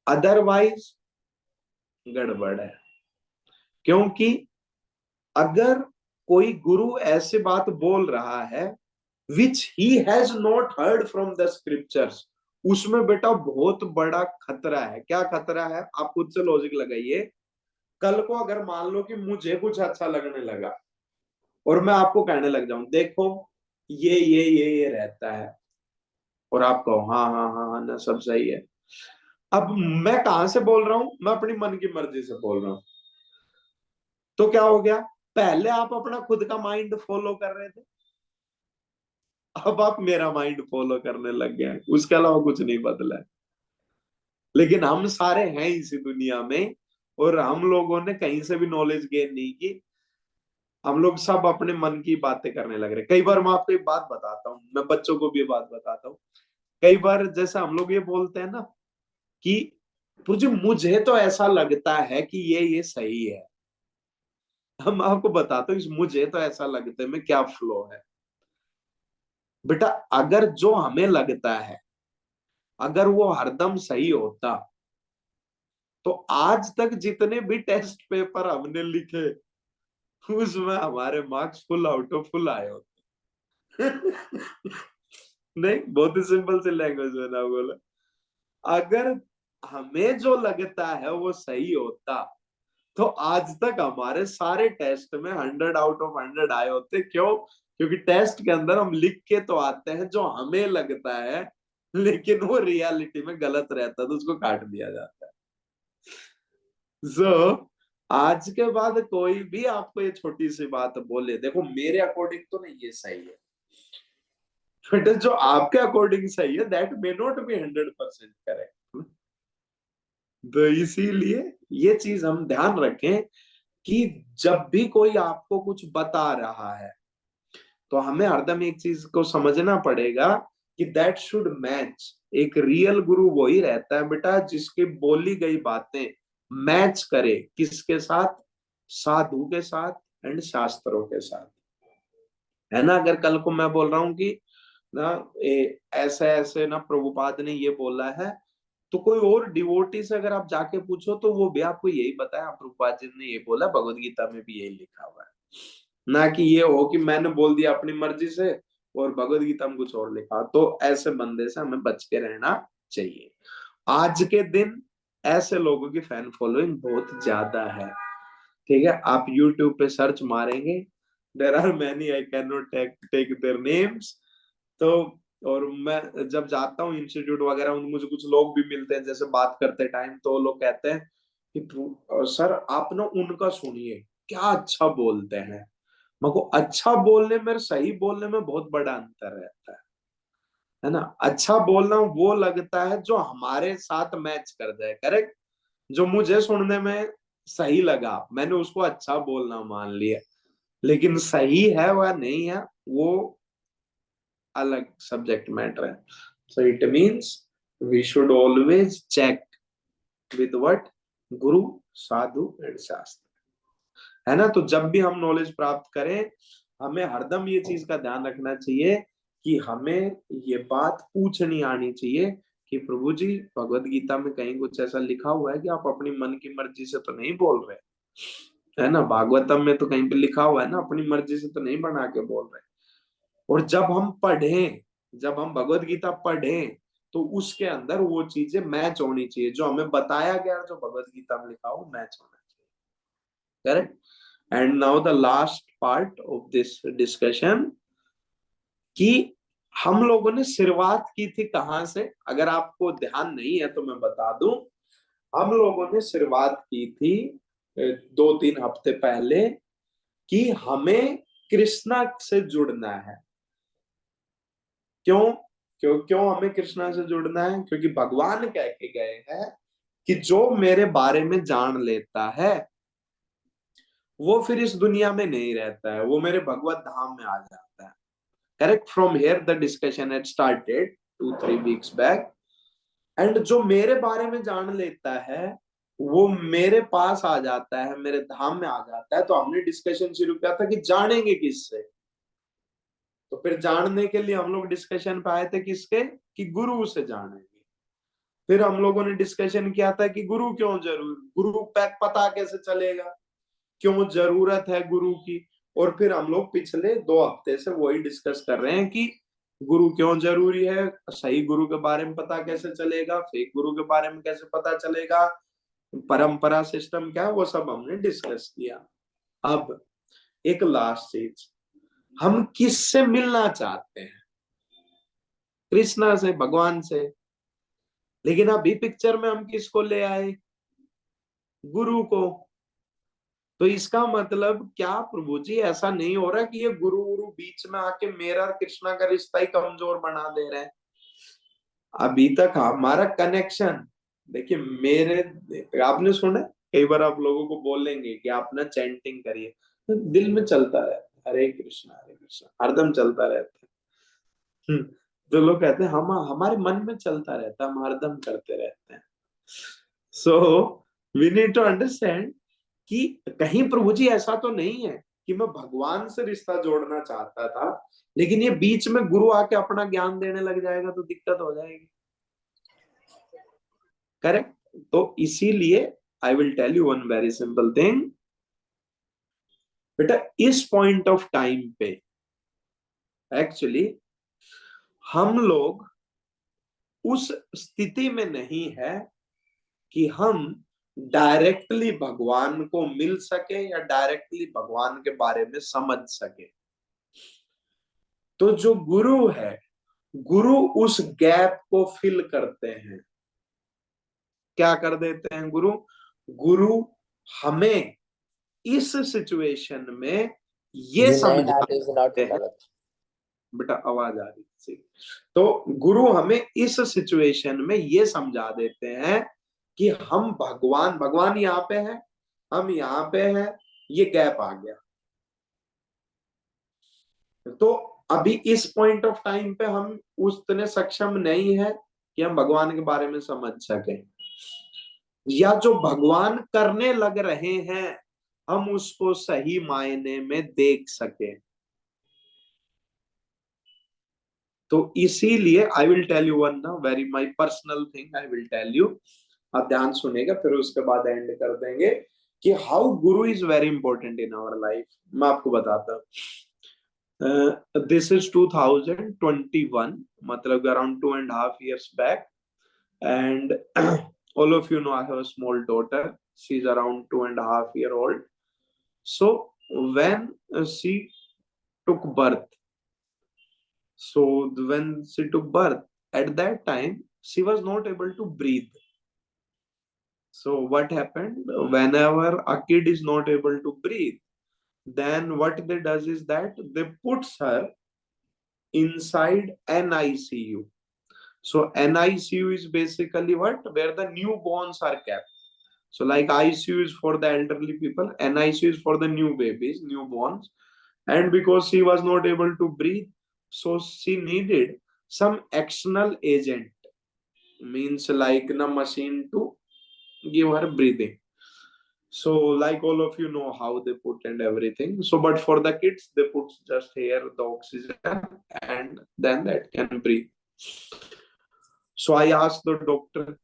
Otherwise गड़बड़ है। क्योंकि अगर कोई गुरु ऐसी बात बोल रहा है which he has not heard from the scriptures, उसमें बेटा बहुत बड़ा खतरा है। क्या खतरा है? आप खुद से लॉजिक लगाइए। कल को अगर मान लो कि मुझे कुछ अच्छा लगने लगा और मैं आपको कहने लग जाऊं देखो ये रहता है, और आप कहो हाँ हाँ हाँ हाँ ना सब सही है। अब मैं कहां से बोल रहा हूं? मैं अपनी मन की मर्जी से बोल रहा हूं। तो क्या हो गया? पहले आप अपना खुद का माइंड फॉलो कर रहे थे, अब आप मेरा माइंड फॉलो करने लग गए, उसके अलावा कुछ नहीं बदला है। लेकिन हम सारे हैं इसी दुनिया में, और हम लोगों ने कहीं से भी नॉलेज गेन नहीं की। हम लोग सब अपने मन की बातें करने लग रहे। कई बार मैं आपको एक बात बताता हूँ, मैं बच्चों को भी ये बात बताता हूँ। कई बार जैसे हम लोग ये बोलते हैं ना कि मुझे तो ऐसा लगता है कि ये सही है। हम आपको बताता हूँ इस मुझे तो ऐसा लगता है में क्या फ्लो है। बेटा अगर जो हमें लगता है अगर वो हरदम सही होता तो आज तक जितने भी टेस्ट पेपर हमने लिखे उसमें हमारे marks full out of full आए होते। नहीं, बहुत ही सिंपल सी लैंग्वेज में ना बोला, अगर हमें जो लगता है वो सही होता तो आज तक हमारे सारे टेस्ट में 100 आउट ऑफ 100 आए होते। क्यों? क्योंकि टेस्ट के अंदर हम लिख के तो आते हैं जो हमें लगता है, लेकिन वो रियलिटी में गलत रहता है तो उसको काट दिया जाता है। So, आज के बाद कोई भी आपको ये छोटी सी बात बोले, देखो मेरे अकॉर्डिंग तो नहीं ये सही है, बट जो आपके अकॉर्डिंग सही है that may not be 100% correct. तो इसीलिए ये चीज हम ध्यान रखें कि जब भी कोई आपको कुछ बता रहा है तो हमें हरदम एक चीज को समझना पड़ेगा कि दैट शुड मैच। एक रियल गुरु वही रहता है बेटा जिसकी बोली गई बातें मैच करे, किसके साथ? साधु के साथ एंड शास्त्रों के साथ, है ना। अगर कल को मैं बोल रहा हूं कि ना ऐसे ऐसे ना प्रभुपाद ने ये बोला है, तो कोई और डिवोटी से अगर आप जाके पूछो तो वो भी आपको यही बताया, प्रभुपाद जी ने ये बोला, भगवत गीता में भी यही लिखा हुआ है। ना कि ये हो कि मैंने बोल दिया अपनी मर्जी से और भगवत गीता में कुछ और लिखा। तो ऐसे बंदे से हमें बच के रहना चाहिए। आज के दिन ऐसे लोगों की फैन फॉलोइंग बहुत ज्यादा है, ठीक है। आप YouTube पे सर्च मारेंगे, there are many, I can not take their names. तो और मैं जब जाता हूँ इंस्टीट्यूट वगैरह, मुझे कुछ लोग भी मिलते हैं जैसे बात करते टाइम, तो लोग कहते हैं कि सर आप ना उनका सुनिए, क्या अच्छा बोलते हैं। मेरे को अच्छा बोलने में सही बोलने में बहुत बड़ा अंतर रहता है ना। अच्छा बोलना वो लगता है जो हमारे साथ मैच कर जाए, करेक्ट। जो मुझे सुनने में सही लगा मैंने उसको अच्छा बोलना मान लिया, लेकिन सही है वह नहीं है वो अलग सब्जेक्ट मैटर है। So it means we should always check with what? Guru, sadhu and शास्त्र, है ना। तो जब भी हम नॉलेज प्राप्त करें हमें हरदम ये चीज का ध्यान रखना चाहिए कि हमें ये बात पूछनी आनी चाहिए कि प्रभु जी भगवत गीता में कहीं कुछ ऐसा लिखा हुआ है कि आप अपनी मन की मर्जी से तो नहीं बोल रहे, है ना। भागवतम में तो कहीं पे लिखा हुआ है ना, अपनी मर्जी से तो नहीं बना के बोल रहे। और जब हम पढ़ें, जब हम भगवत गीता पढ़ें तो उसके अंदर वो चीजें मैच होनी चाहिए, जो हमें बताया गया जो भगवत गीता में लिखा हो मैच होना चाहिए, correct. And now the last part of this discussion, कि हम लोगों ने शुरुआत की थी कहां से? अगर आपको ध्यान नहीं है तो मैं बता दूं, हम लोगों ने शुरुआत की थी 2-3 हफ्ते पहले कि हमें कृष्णा से जुड़ना है। क्यों? क्यों हमें कृष्णा से जुड़ना है? क्योंकि भगवान कह के गए हैं कि जो मेरे बारे में जान लेता है वो फिर इस दुनिया में नहीं रहता है, वो मेरे भगवत धाम में आ जाता है, correct. From here the discussion had started 2-3 weeks back. And जो मेरे बारे में जान लेता है वो मेरे पास आ जाता है, मेरे धाम में आ जाता है। तो हमने डिस्कशन शुरू किया था कि जानेंगे किससे। तो फिर जानने के लिए हम लोग डिस्कशन पे आए थे किसके? कि गुरु से जानेंगे। फिर हम लोगों ने डिस्कशन किया था कि गुरु क्यों जरूर, गुरु पता कैसे चलेगा, क्यों जरूरत है गुरु की। और फिर हम लोग पिछले 2 हफ्ते से वही डिस्कस कर रहे हैं कि गुरु क्यों जरूरी है, सही गुरु के बारे में पता कैसे चलेगा, फेक गुरु के बारे में कैसे पता चलेगा, परंपरा सिस्टम क्या है, वो सब हमने डिस्कस किया। अब एक लास्ट चीज, हम किससे मिलना चाहते हैं? कृष्णा से, भगवान से। लेकिन अभी पिक्चर में हम किसको ले आए? गुरु को। तो इसका मतलब क्या प्रभु जी ऐसा नहीं हो रहा कि ये गुरु गुरु बीच में आके मेरा और कृष्णा का रिश्ता ही कमजोर बना दे रहे हैं? अभी तक हमारा कनेक्शन, देखिए मेरे, आपने सुना कई बार आप लोगों को बोलेंगे कि आप ना चैंटिंग करिए, तो दिल में चलता रहता है हरे कृष्णा हरदम चलता रहता है। तो लोग कहते हैं हम हमारे मन में चलता रहता है, हम हरदम करते रहते हैं। So we need to understand कि कहीं प्रभु जी ऐसा तो नहीं है कि मैं भगवान से रिश्ता जोड़ना चाहता था, लेकिन ये बीच में गुरु आके अपना ज्ञान देने लग जाएगा तो दिक्कत हो जाएगी, करेक्ट। तो इसीलिए I will tell you one very simple thing बेटा, इस पॉइंट ऑफ टाइम पे एक्चुअली हम लोग उस स्थिति में नहीं है कि हम डायरेक्टली भगवान को मिल सके या डायरेक्टली भगवान के बारे में समझ सके। तो जो गुरु है, गुरु उस गैप को फिल करते हैं। क्या कर देते हैं गुरु? गुरु हमें इस सिचुएशन में ये समझा देते हैं। बेटा आवाज आ रही थी। तो गुरु हमें इस सिचुएशन में ये समझा देते हैं कि हम भगवान यहाँ पे है, हम यहाँ पे है, ये गैप आ गया। तो अभी इस पॉइंट ऑफ टाइम पे हम उतने सक्षम नहीं है कि हम भगवान के बारे में समझ सके, या जो भगवान करने लग रहे हैं हम उसको सही मायने में देख सके। तो इसीलिए I will tell you one ना very my personal thing, I will tell you, आप ध्यान सुनेगा, फिर उसके बाद एंड कर देंगे कि how guru is very important in our life. मैं आपको बताता हूँ, दिस इज 2021, मतलब around 2.5 years back, and all of you know I have a small daughter. She's around 2.5 year old. So when she took birth, so when she took birth, at that time she was not able to breathe. So what happened, whenever a kid is not able to breathe, then what they does is that they puts her inside an ICU. So NICU is basically what, where the newborns are kept. So like ICU is for the elderly people, NICU is for the new babies, newborns. And because she was not able to breathe, so she needed some external agent, means like a machine to give her breathing. So like all of you know how they put and everything. So but for the kids, they put just here the oxygen and then that can breathe. So I asked the doctor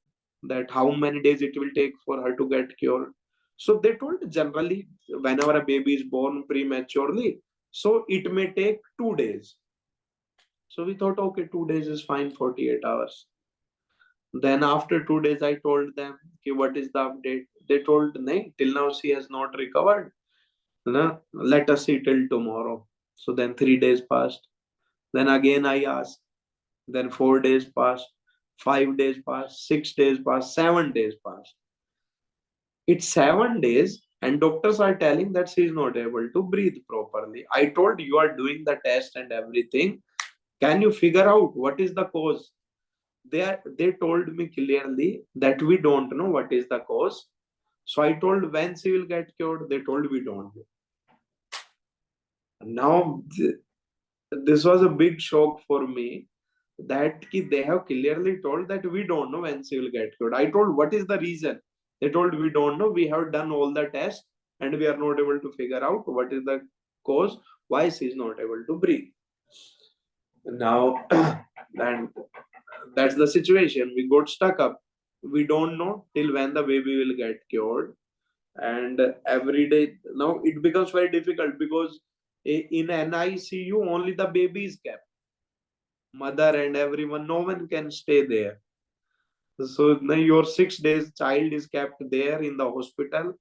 that how many days it will take for her to get cured. So they told generally whenever a baby is born prematurely, so it may take 2 days. So we thought, okay, 2 days is fine, 48 hours. Then after 2 days, I told them, okay, what is the update? They told, nay, till now she has not recovered. No, let us see till tomorrow. So then 3 days passed. Then again I asked. Then 4 days passed. 5 days passed. 6 days passed. 7 days passed. It's 7 days, and doctors are telling that she is not able to breathe properly. I told you are doing the test and everything. Can you figure out what is the cause? They told me clearly that we don't know what is the cause. So I told when she will get cured. They told we don't know. Now this was a big shock for me that they have clearly told that we don't know when she will get cured. I told what is the reason? They told we don't know. We have done all the tests and we are not able to figure out what is the cause why she is not able to breathe. Now and that's the situation. We got stuck up. We don't know till when the baby will get cured. And every day now it becomes very difficult because in NICU only the baby is kept. Mother and everyone, no one can stay there. So now your 6 days child is kept there in the hospital,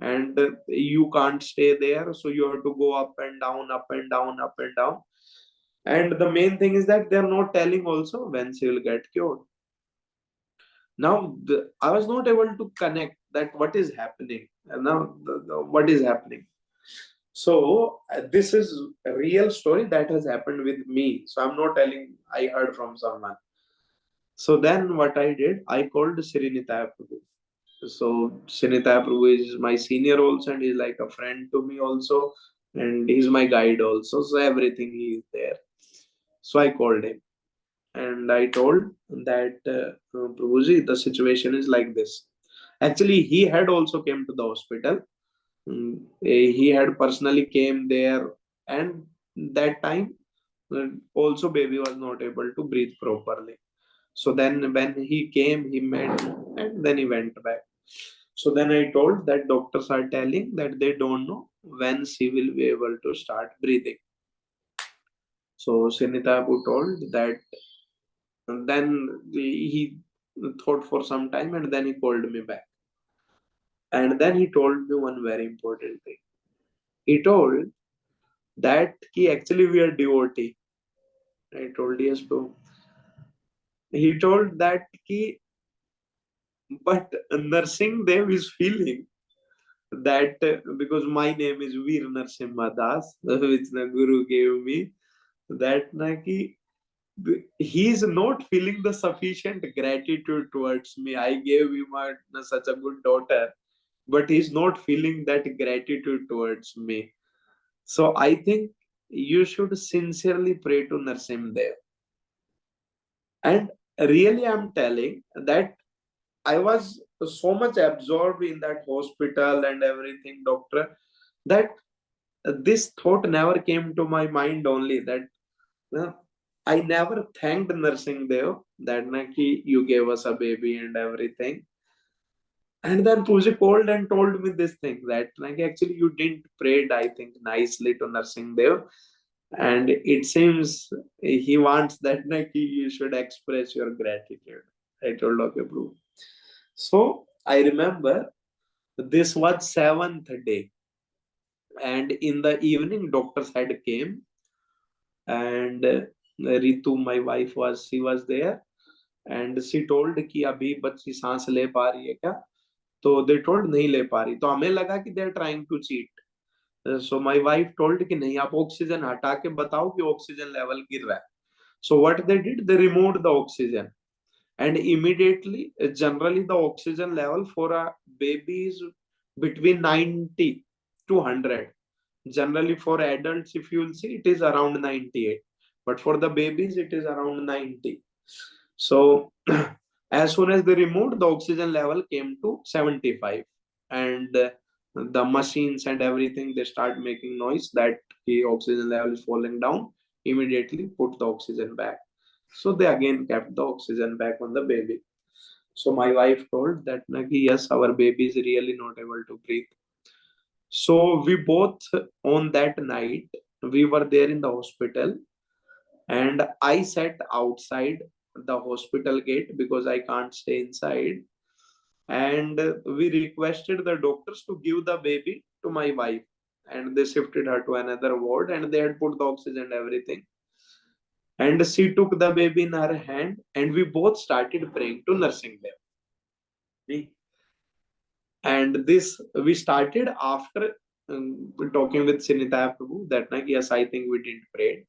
and you can't stay there. So you have to go up and down, up and down, up and down. And the main thing is that they're not telling also when she will get cured. Now I was not able to connect that what is happening. And now what is happening. So this is a real story that has happened with me. So I'm not telling I heard from someone. So then what I did, I called Srinitaya Prabhu. So Srinitaya Prabhu is my senior also, and he's like a friend to me also, and he's my guide also. So everything he is there. So I called him and I told that Prabhuji, the situation is like this. Actually, he had also came to the hospital. He had personally came there, and that time also baby was not able to breathe properly. So then when he came, he met and then he went back. So then I told that doctors are telling that they don't know when she will be able to start breathing. So Sinitabu told that, and then he thought for some time and then he called me back. And then he told me one very important thing. He told that actually we are devotee. I told yes, bro. He told that but Narsingh Dev is feeling that because my name is Veer Narsimha Das, which the Guru gave me, that he is not feeling the sufficient gratitude towards me. I gave him such a good daughter, but he's not feeling that gratitude towards me. So I think you should sincerely pray to Narsimdev. And really, I'm telling that I was so much absorbed in that hospital and everything, doctor, that this thought never came to my mind only that I never thanked Narsimdev that you gave us a baby and everything. And then Pooja called and told me this thing that actually you didn't pray, I think, nicely to Narsimdev. And it seems he wants that you should express your gratitude. I told, okay, bro. So I remember this was 7th day. And in the evening, doctors had came and Ritu, my wife, she was there. And she told कि अभी बच्ची सांस ले पा रही है क्या? तो they told नहीं ले पा रही. तो हमें लगा कि they are trying to cheat. So my wife told कि नहीं, आप ऑक्सीजन हटा के बताओ कि ऑक्सीजन लेवल गिर रहा है. So what they did, they removed the oxygen, and immediately, generally the oxygen level for a baby is between 90 to 100. Generally for adults, if you will see, it is around 98, but for the babies it is around 90. So as soon as they removed, the oxygen level came to 75, and the machines and everything, they start making noise that the oxygen level is falling down. Immediately put the oxygen back. So they again kept the oxygen back on the baby. So my wife told that yes, our baby is really not able to breathe. So we both, on that night, we were there in the hospital, and I sat outside the hospital gate because I can't stay inside. And we requested the doctors to give the baby to my wife, and they shifted her to another ward, and they had put the oxygen and everything. And she took the baby in her hand, and we both started praying to Narsimdev. And this we started after talking with Sinitaya Prabhu that yes, I think we didn't pray.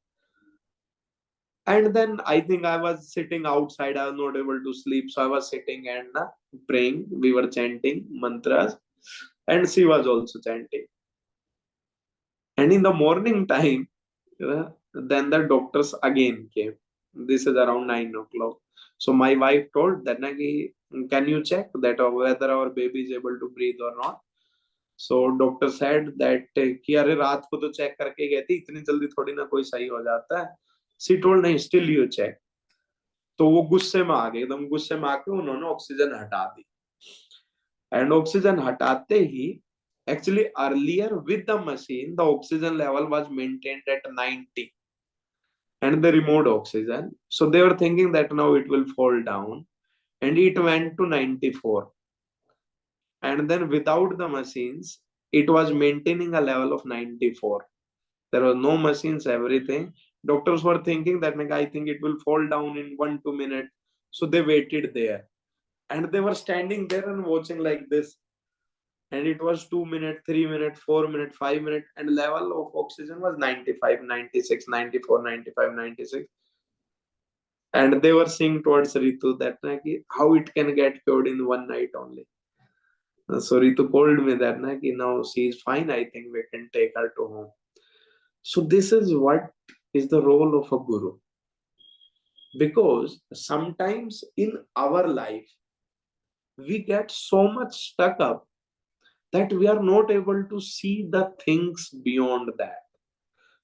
And then I think I was sitting outside, I was not able to sleep, so I was sitting and praying. We were chanting mantras, and she was also chanting. And in the morning time, then the doctors again came. This is around 9 o'clock. So my wife told that can you check that whether our baby is able to breathe or not? So doctor said that कि अरे रात को तो check करके गए थे, इतनी जल्दी थोड़ी ना कोई सही हो जाता है. She told नहीं, still you check. तो वो गुस्से में आ गए, एकदम गुस्से में आके उन्होंने ऑक्सीजन हटा दी. एंड ऑक्सीजन हटाते ही, actually earlier with the machine, the oxygen level was maintained at 90, and they removed oxygen. So they were thinking that now it will fall down, and it went to 94. And then without the machines, it was maintaining a level of 94. There was no machines, everything. Doctors were thinking that I think it will fall down in 1-2 minutes. So they waited there, and they were standing there and watching like this. And it was 2 minutes, 3 minutes, 4 minutes, 5 minutes, and level of oxygen was 95, 96, 94, 95, 96. And they were seeing towards Ritu that how it can get cured in one night only. So Ritu called me that now she is fine, I think we can take her to home. So this is what is the role of a guru. Because sometimes in our life, we get so much stuck up that we are not able to see the things beyond that.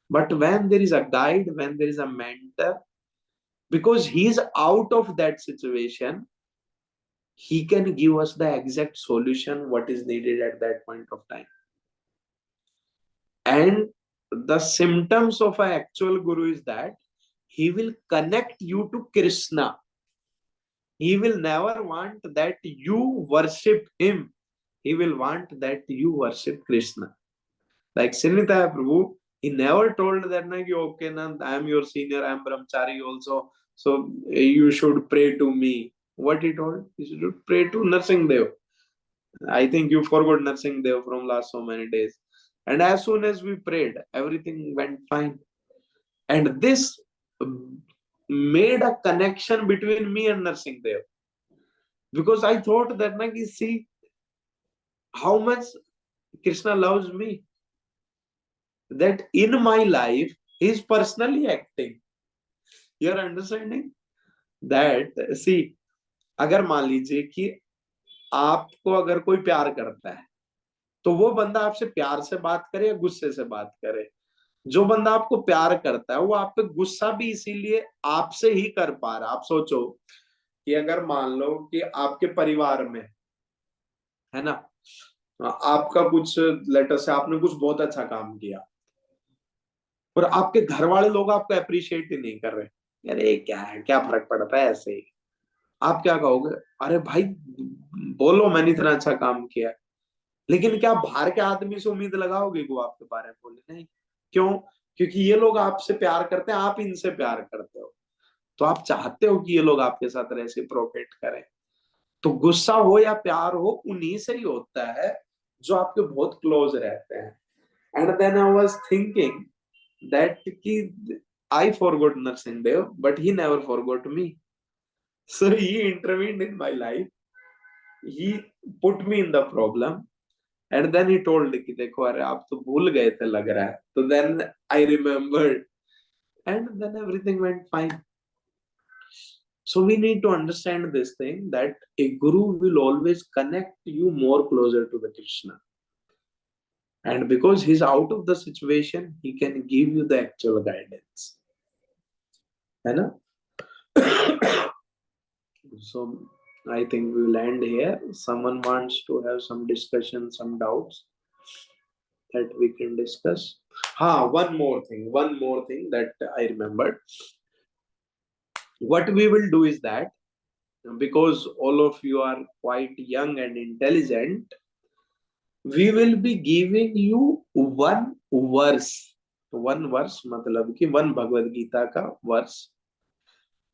But when there is a guide, when there is a mentor, because he is out of that situation, he can give us the exact solution what is needed at that point of time. And the symptoms of an actual guru is that he will connect you to Krishna. He will never want that you worship him. He will want that you worship Krishna. Like Sinitaya Prabhu, he never told that okay, I am your senior, I am brahmachari also, so you should pray to me. What he told? You should pray to Narsimdev. I think you forgot Narsimdev from last so many days. And as soon as we prayed, everything went fine. And this made a connection between me and Narsingh Dev, because I thought that na ki see how much Krishna loves me, that in my life he is personally acting. You are understanding that? See, अगर मान लीजिए कि आपको अगर कोई प्यार करता है तो वो बंदा आपसे प्यार से बात करे या गुस्से से बात करे, जो बंदा आपको प्यार करता है वो आप पे गुस्सा भी इसीलिए आपसे ही कर पा रहा है। आप सोचो कि अगर मान लो कि आपके परिवार में है ना, आपका कुछ लेटर से आपने कुछ बहुत अच्छा काम किया और आपके घर वाले लोग आपको अप्रिशिएट ही नहीं कर रहे, अरे क्या है, क्या फर्क पड़ता है ऐसे ही, आप क्या कहोगे? अरे भाई बोलो मैंने इतना अच्छा काम किया। लेकिन क्या बाहर के आदमी से उम्मीद लगाओगे वो आपके बारे में बोले? नहीं। क्यों? क्योंकि ये लोग आपसे प्यार करते हैं, आप इनसे प्यार करते हो, तो आप चाहते हो कि ये लोग आपके साथ रेसिप्रोकेट करें। तो गुस्सा हो या प्यार हो उन्हीं से ही होता है जो आपके बहुत क्लोज रहते हैं। And then I was thinking that कि I forgot Narasimha Dev but he never forgot me, so he intervened in my life, he put me in the problem and then he told कि देखो अरे आप तो भूल गए थे लग रहा है, तो then I remembered and then everything went fine. So we need to understand this thing, that a guru will always connect you more closer to the Krishna, and because he's out of the situation he can give you the actual guidance, है ना? So I think we will end here. Someone wants to have some discussion, some doubts that we can discuss. One more thing that I remembered. What we will do is that, because all of you are quite young and intelligent, we will be giving you one verse मतलब कि one Bhagavad Gita का verse.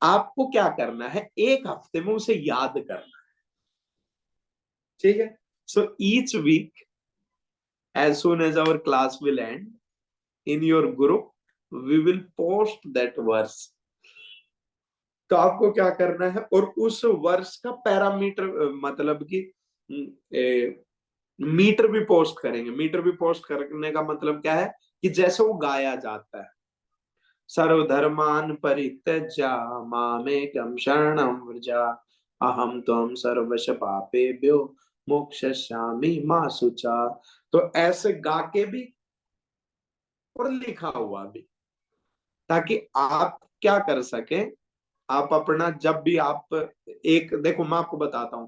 आपको क्या करना है, एक हफ्ते में उसे याद करना है, ठीक है? So each week, as soon as our class will end, in your group we will post that verse। तो आपको क्या करना है, और उस वर्ष का पैरामीटर मतलब कि मीटर भी पोस्ट करेंगे। मीटर भी पोस्ट करने का मतलब क्या है कि जैसे वो गाया जाता है, सर्वधर्मान परित्यज्य मामेकं शरणं व्रज अहम त्वं सर्वश पापेभ्यो मोक्षयिष्यामि मा शुचा। तो ऐसे गा के भी और लिखा हुआ भी, ताकि आप क्या कर सके, आप अपना जब भी आप एक देखो मैं आपको बताता हूं,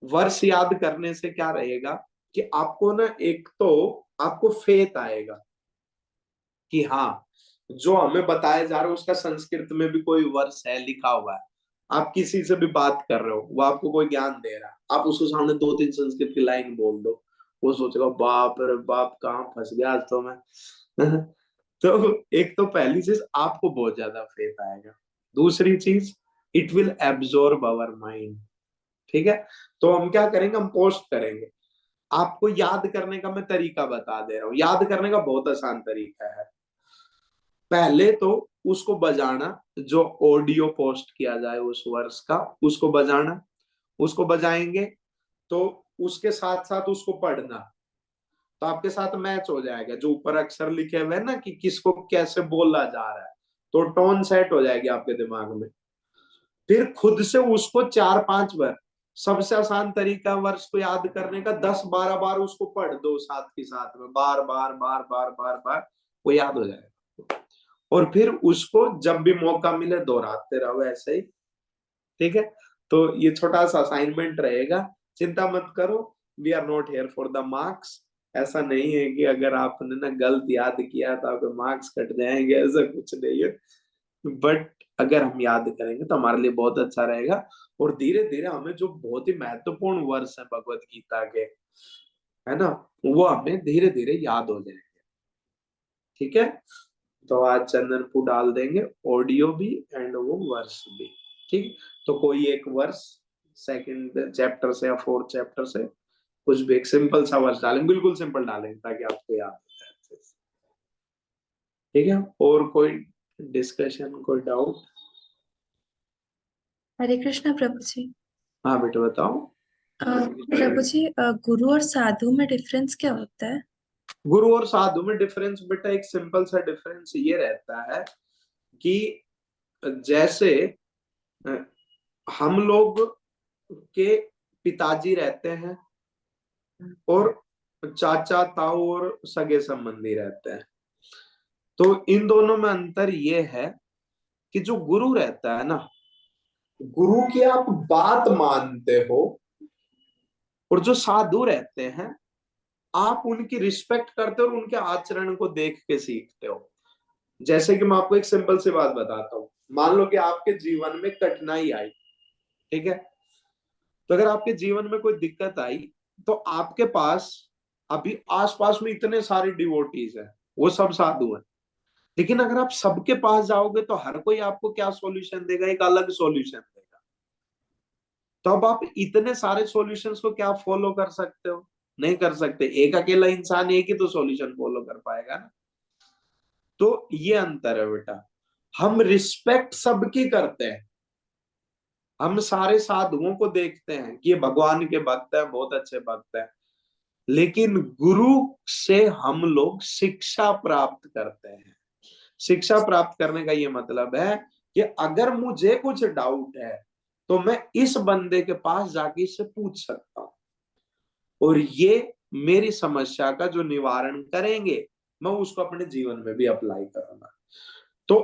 वर्ष याद करने से क्या रहेगा कि आपको ना एक तो आपको फेथ आएगा कि हाँ जो हमें बताया जा रहा है उसका संस्कृत में भी कोई वर्ष है, लिखा हुआ है। आप किसी से भी बात कर रहे हो, वो आपको कोई ज्ञान दे रहा है, आप उसके सामने 2-3 संस्कृत की लाइन बोल दो, वो सोचेगा बाप रे बाप कहाँ फंस गया आज तो मैं। तो एक तो पहली चीज आपको बहुत ज्यादा फेथ आएगा, दूसरी चीज it will absorb our mind, ठीक है? तो हम क्या करेंगे, हम पोस्ट करेंगे। आपको याद करने का मैं तरीका बता दे रहा हूँ, याद करने का बहुत आसान तरीका है। पहले तो उसको बजाना, जो ऑडियो पोस्ट किया जाए उस वर्ष का, उसको बजाना, उसको बजाएंगे तो उसके साथ साथ उसको पढ़ना, तो आपके साथ मैच हो जाएगा। जो ऊपर अक्षर लिखे हुए हैं ना कि किसको कैसे बोला जा रहा है, तो टोन सेट हो जाएगी आपके दिमाग में। फिर खुद से उसको 4-5 बार, सबसे आसान तरीका वर्ष को याद करने का, 10-12 बार उसको पढ़ दो साथ के साथ में, बार बार बार बार बार बार, वो याद हो जाएगा। और फिर उसको जब भी मौका मिले दोहराते रहो ऐसे ही, ठीक है? तो ये छोटा सा असाइनमेंट रहेगा, चिंता मत करो, we are not here for the marks. ऐसा नहीं है कि अगर आपने ना गलत याद किया तो आपके मार्क्स कट जाएंगे, ऐसा कुछ नहीं है। बट अगर हम याद करेंगे तो हमारे लिए बहुत अच्छा रहेगा, और धीरे धीरे हमें जो बहुत ही महत्वपूर्ण वर्ष है भगवत गीता के, है ना, वो हमें धीरे धीरे याद हो जाएंगे, ठीक है? तो आज चंदन फूल डाल देंगे, ऑडियो भी एंड वो वर्ष भी, ठीक? तो कोई एक वर्ष सेकंड चैप्टर से या 4th चैप्टर से कुछ भी एक सिंपल सा वर्ष डालेंगे, बिल्कुल सिंपल डालेंगे ताकि आपको याद हो जाए, ठीक है? और कोई डिस्कशन, कोई डाउट? हरे कृष्णा प्रभु जी। हाँ बेटा बताओ। प्रभु जी, गुरु और साधु में डिफरेंस क्या होता है? गुरु और साधु में डिफरेंस बेटा, एक सिंपल सा डिफरेंस ये रहता है कि जैसे अ, हम लोग के पिताजी रहते हैं और चाचा ताऊ और सगे संबंधी रहते हैं, तो इन दोनों में अंतर ये है कि जो गुरु रहता है ना, गुरु की आप बात मानते हो, और जो साधु रहते हैं आप उनकी रिस्पेक्ट करते हो और उनके आचरण को देख के सीखते हो। जैसे कि मैं आपको एक सिंपल सी बात बताता हूँ। मान लो कि आपके जीवन में कठिनाई आई, ठीक है, तो अगर आपके जीवन में कोई दिक्कत आई तो आपके पास अभी आसपास में इतने सारे डिवोटीज हैं, वो सब साधु हैं, लेकिन अगर आप सबके पास जाओगे तो हर कोई आपको क्या सॉल्यूशन देगा, एक अलग सॉल्यूशन देगा। तो अब आप इतने सारे सॉल्यूशंस को क्या फॉलो कर सकते हो? नहीं कर सकते। एक अकेला इंसान एक ही तो सॉल्यूशन फॉलो कर पाएगा ना। तो ये अंतर है बेटा, हम रिस्पेक्ट सबकी करते हैं, हम सारे साधुओं को देखते हैं कि ये भगवान के भक्त हैं, बहुत अच्छे भक्त हैं, लेकिन गुरु से हम लोग शिक्षा प्राप्त करते हैं। शिक्षा प्राप्त करने का ये मतलब है कि अगर मुझे कुछ डाउट है तो मैं इस बंदे के पास जाके इससे पूछ सकता हूं, और ये मेरी समस्या का जो निवारण करेंगे, मैं उसको अपने जीवन में भी अप्लाई करूंगा। तो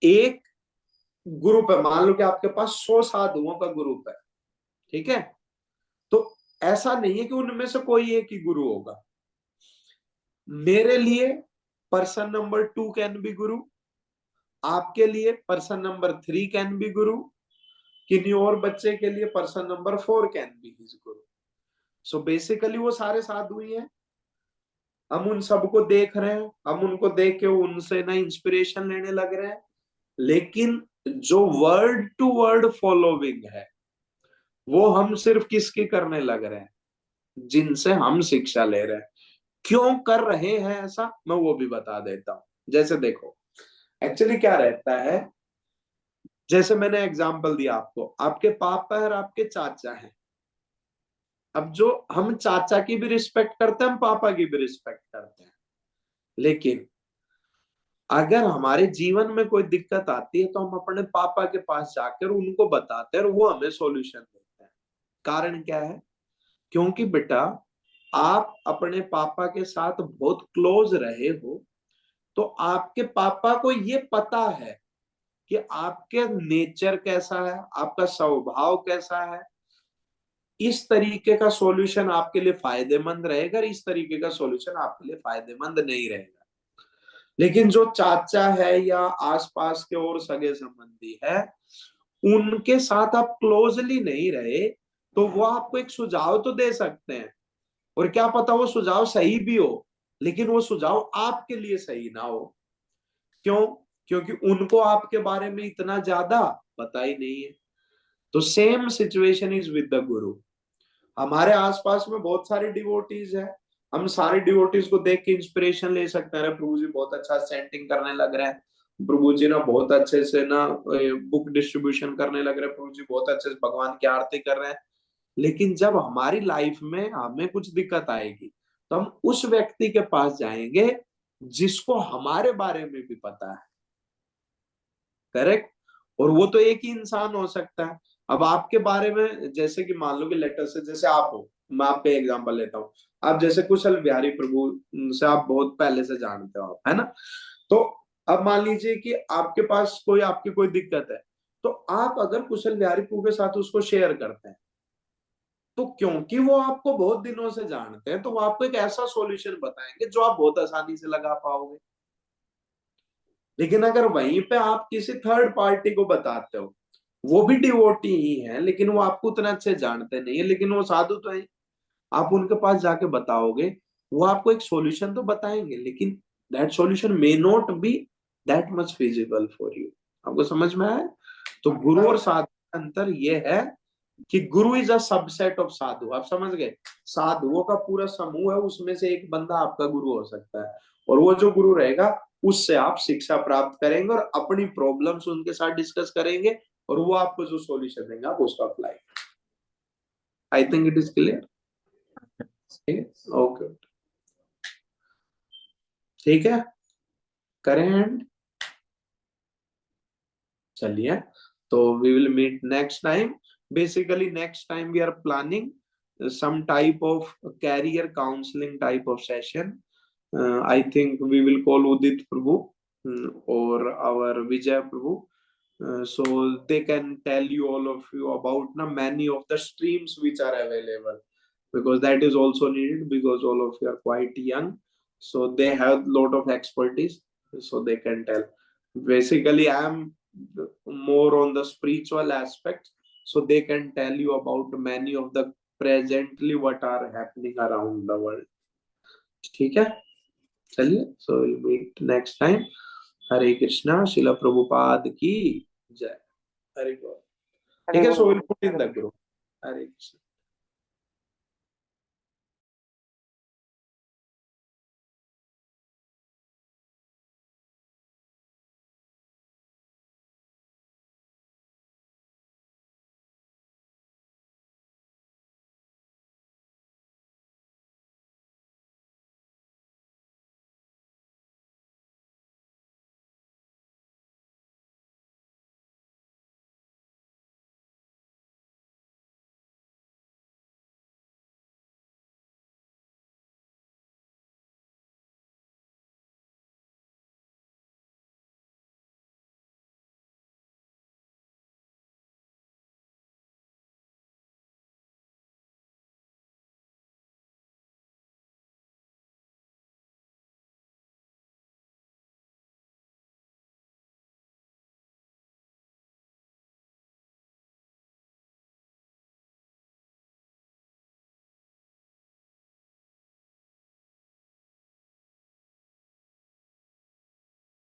एक ग्रुप है, मान लो कि आपके पास 100 साधुओं का ग्रुप है, ठीक है, तो ऐसा नहीं है कि उनमें से कोई एक ही गुरु होगा। मेरे लिए पर्सन नंबर 2 कैन बी गुरु, आपके लिए पर्सन नंबर 3 कैन बी गुरु, किन्हीं और बच्चे के लिए person number 4 can be his guru. So basically वो सारे साधु ही हैं। हम उन सबको देख रहे हैं, हम उनको देख के उनसे ना इंस्पिरेशन लेने लग रहे हैं, लेकिन जो वर्ड टू वर्ड फॉलोइंग है वो हम सिर्फ किसकी करने लग रहे हैं? जिनसे हम शिक्षा ले रहे हैं। क्यों कर रहे हैं ऐसा, मैं वो भी बता देता हूं। जैसे देखो, एक्चुअली क्या रहता है, जैसे मैंने एग्जांपल दिया आपको, आपके पापा और आपके चाचा हैं। अब जो हम चाचा की भी रिस्पेक्ट करते हैं, हम पापा की भी रिस्पेक्ट करते हैं, लेकिन अगर हमारे जीवन में कोई दिक्कत आती है तो हम अपने पापा के पास जाकर उनको बताते हैं और वो हमें सॉल्यूशन देते हैं। कारण क्या है? क्योंकि बेटा आप अपने पापा के साथ बहुत क्लोज रहे हो, तो आपके पापा को ये पता है कि आपके नेचर कैसा है, आपका स्वभाव कैसा है, इस तरीके का सॉल्यूशन आपके लिए फायदेमंद रहेगा, इस तरीके का सॉल्यूशन आपके लिए फायदेमंद नहीं रहेगा। लेकिन जो चाचा है या आसपास के और सगे संबंधी है, उनके साथ आप क्लोजली नहीं रहे तो वो आपको एक सुझाव तो दे सकते हैं, और क्या पता वो सुझाव सही भी हो, लेकिन वो सुझाव आपके लिए सही ना हो। क्यों? क्योंकि उनको आपके बारे में इतना ज्यादा पता ही नहीं है। तो same situation is with the गुरु। हमारे आसपास में बहुत सारे डिवोटीज हैं, हम सारे डिवोटीज को देख के इंस्पिरेशन ले सकते हैं। अरे प्रभु जी बहुत अच्छा सेंटिंग करने लग रहे हैं, प्रभु जी ना बहुत अच्छे से ना बुक डिस्ट्रीब्यूशन करने लग रहे हैं, प्रभु जी बहुत अच्छे से भगवान की आरती कर रहे हैं। लेकिन जब हमारी लाइफ में हमें कुछ दिक्कत आएगी तो हम उस व्यक्ति के पास जाएंगे जिसको हमारे बारे में भी पता है, करेक्ट? और वो तो एक ही इंसान हो सकता है। अब आपके बारे में, जैसे कि मान लो कि लेटर से जैसे आप हो, मैं आपका एग्जांपल लेता हूँ, आप जैसे कुशल बिहारी प्रभु से आप बहुत पहले से जानते हो आप, है ना? तो अब मान लीजिए कि आपके पास कोई आपकी कोई दिक्कत है, तो आप अगर कुशल बिहारी प्रभु के साथ उसको शेयर करते हैं, तो क्योंकि वो आपको बहुत दिनों से जानते हैं तो वो आपको एक ऐसा सॉल्यूशन बताएंगे जो आप बहुत आसानी से लगा पाओगे। लेकिन अगर वहीं पे आप किसी थर्ड पार्टी को बताते हो, वो भी डिवोटी ही है लेकिन वो आपको उतना अच्छे जानते नहीं है, लेकिन वो साधु तो है, आप उनके पास जाके बताओगे, वो आपको एक सॉल्यूशन तो बताएंगे, लेकिन that solution may not be that much feasible for you. आपको समझ में आया? तो गुरु और साधु का अंतर ये है कि गुरु इज अ सबसेट ऑफ साधु। आप समझ गए? साधुओं का पूरा समूह है, उसमें से एक बंदा आपका गुरु हो सकता है, और वो जो गुरु रहेगा उससे आप शिक्षा प्राप्त करेंगे और अपनी प्रॉब्लम्स उनके साथ डिस्कस करेंगे, और वो आपको जो सॉल्यूशन देंगे आप उसको अप्लाई करें। I think it is clear. Okay, ठीक है, करें एंड चलिए, तो we will meet next time. Basically next time we are planning some type of career counseling type of session. I think we will call Udit Prabhu or our Vijay Prabhu, so they can tell you all of you about many of the streams which are available, because that is also needed, because all of you are quite young, so they have lot of expertise, so they can tell. Basically I am more on the spiritual aspect, so they can tell you about many of the presently what are happening around the world. ठीक है, चलिए, so we'll meet next time. हरे कृष्णा, शिला प्रभुपाद की जय। हरे बोल। ठीक है, so we'll put in the group. Hare Krishna.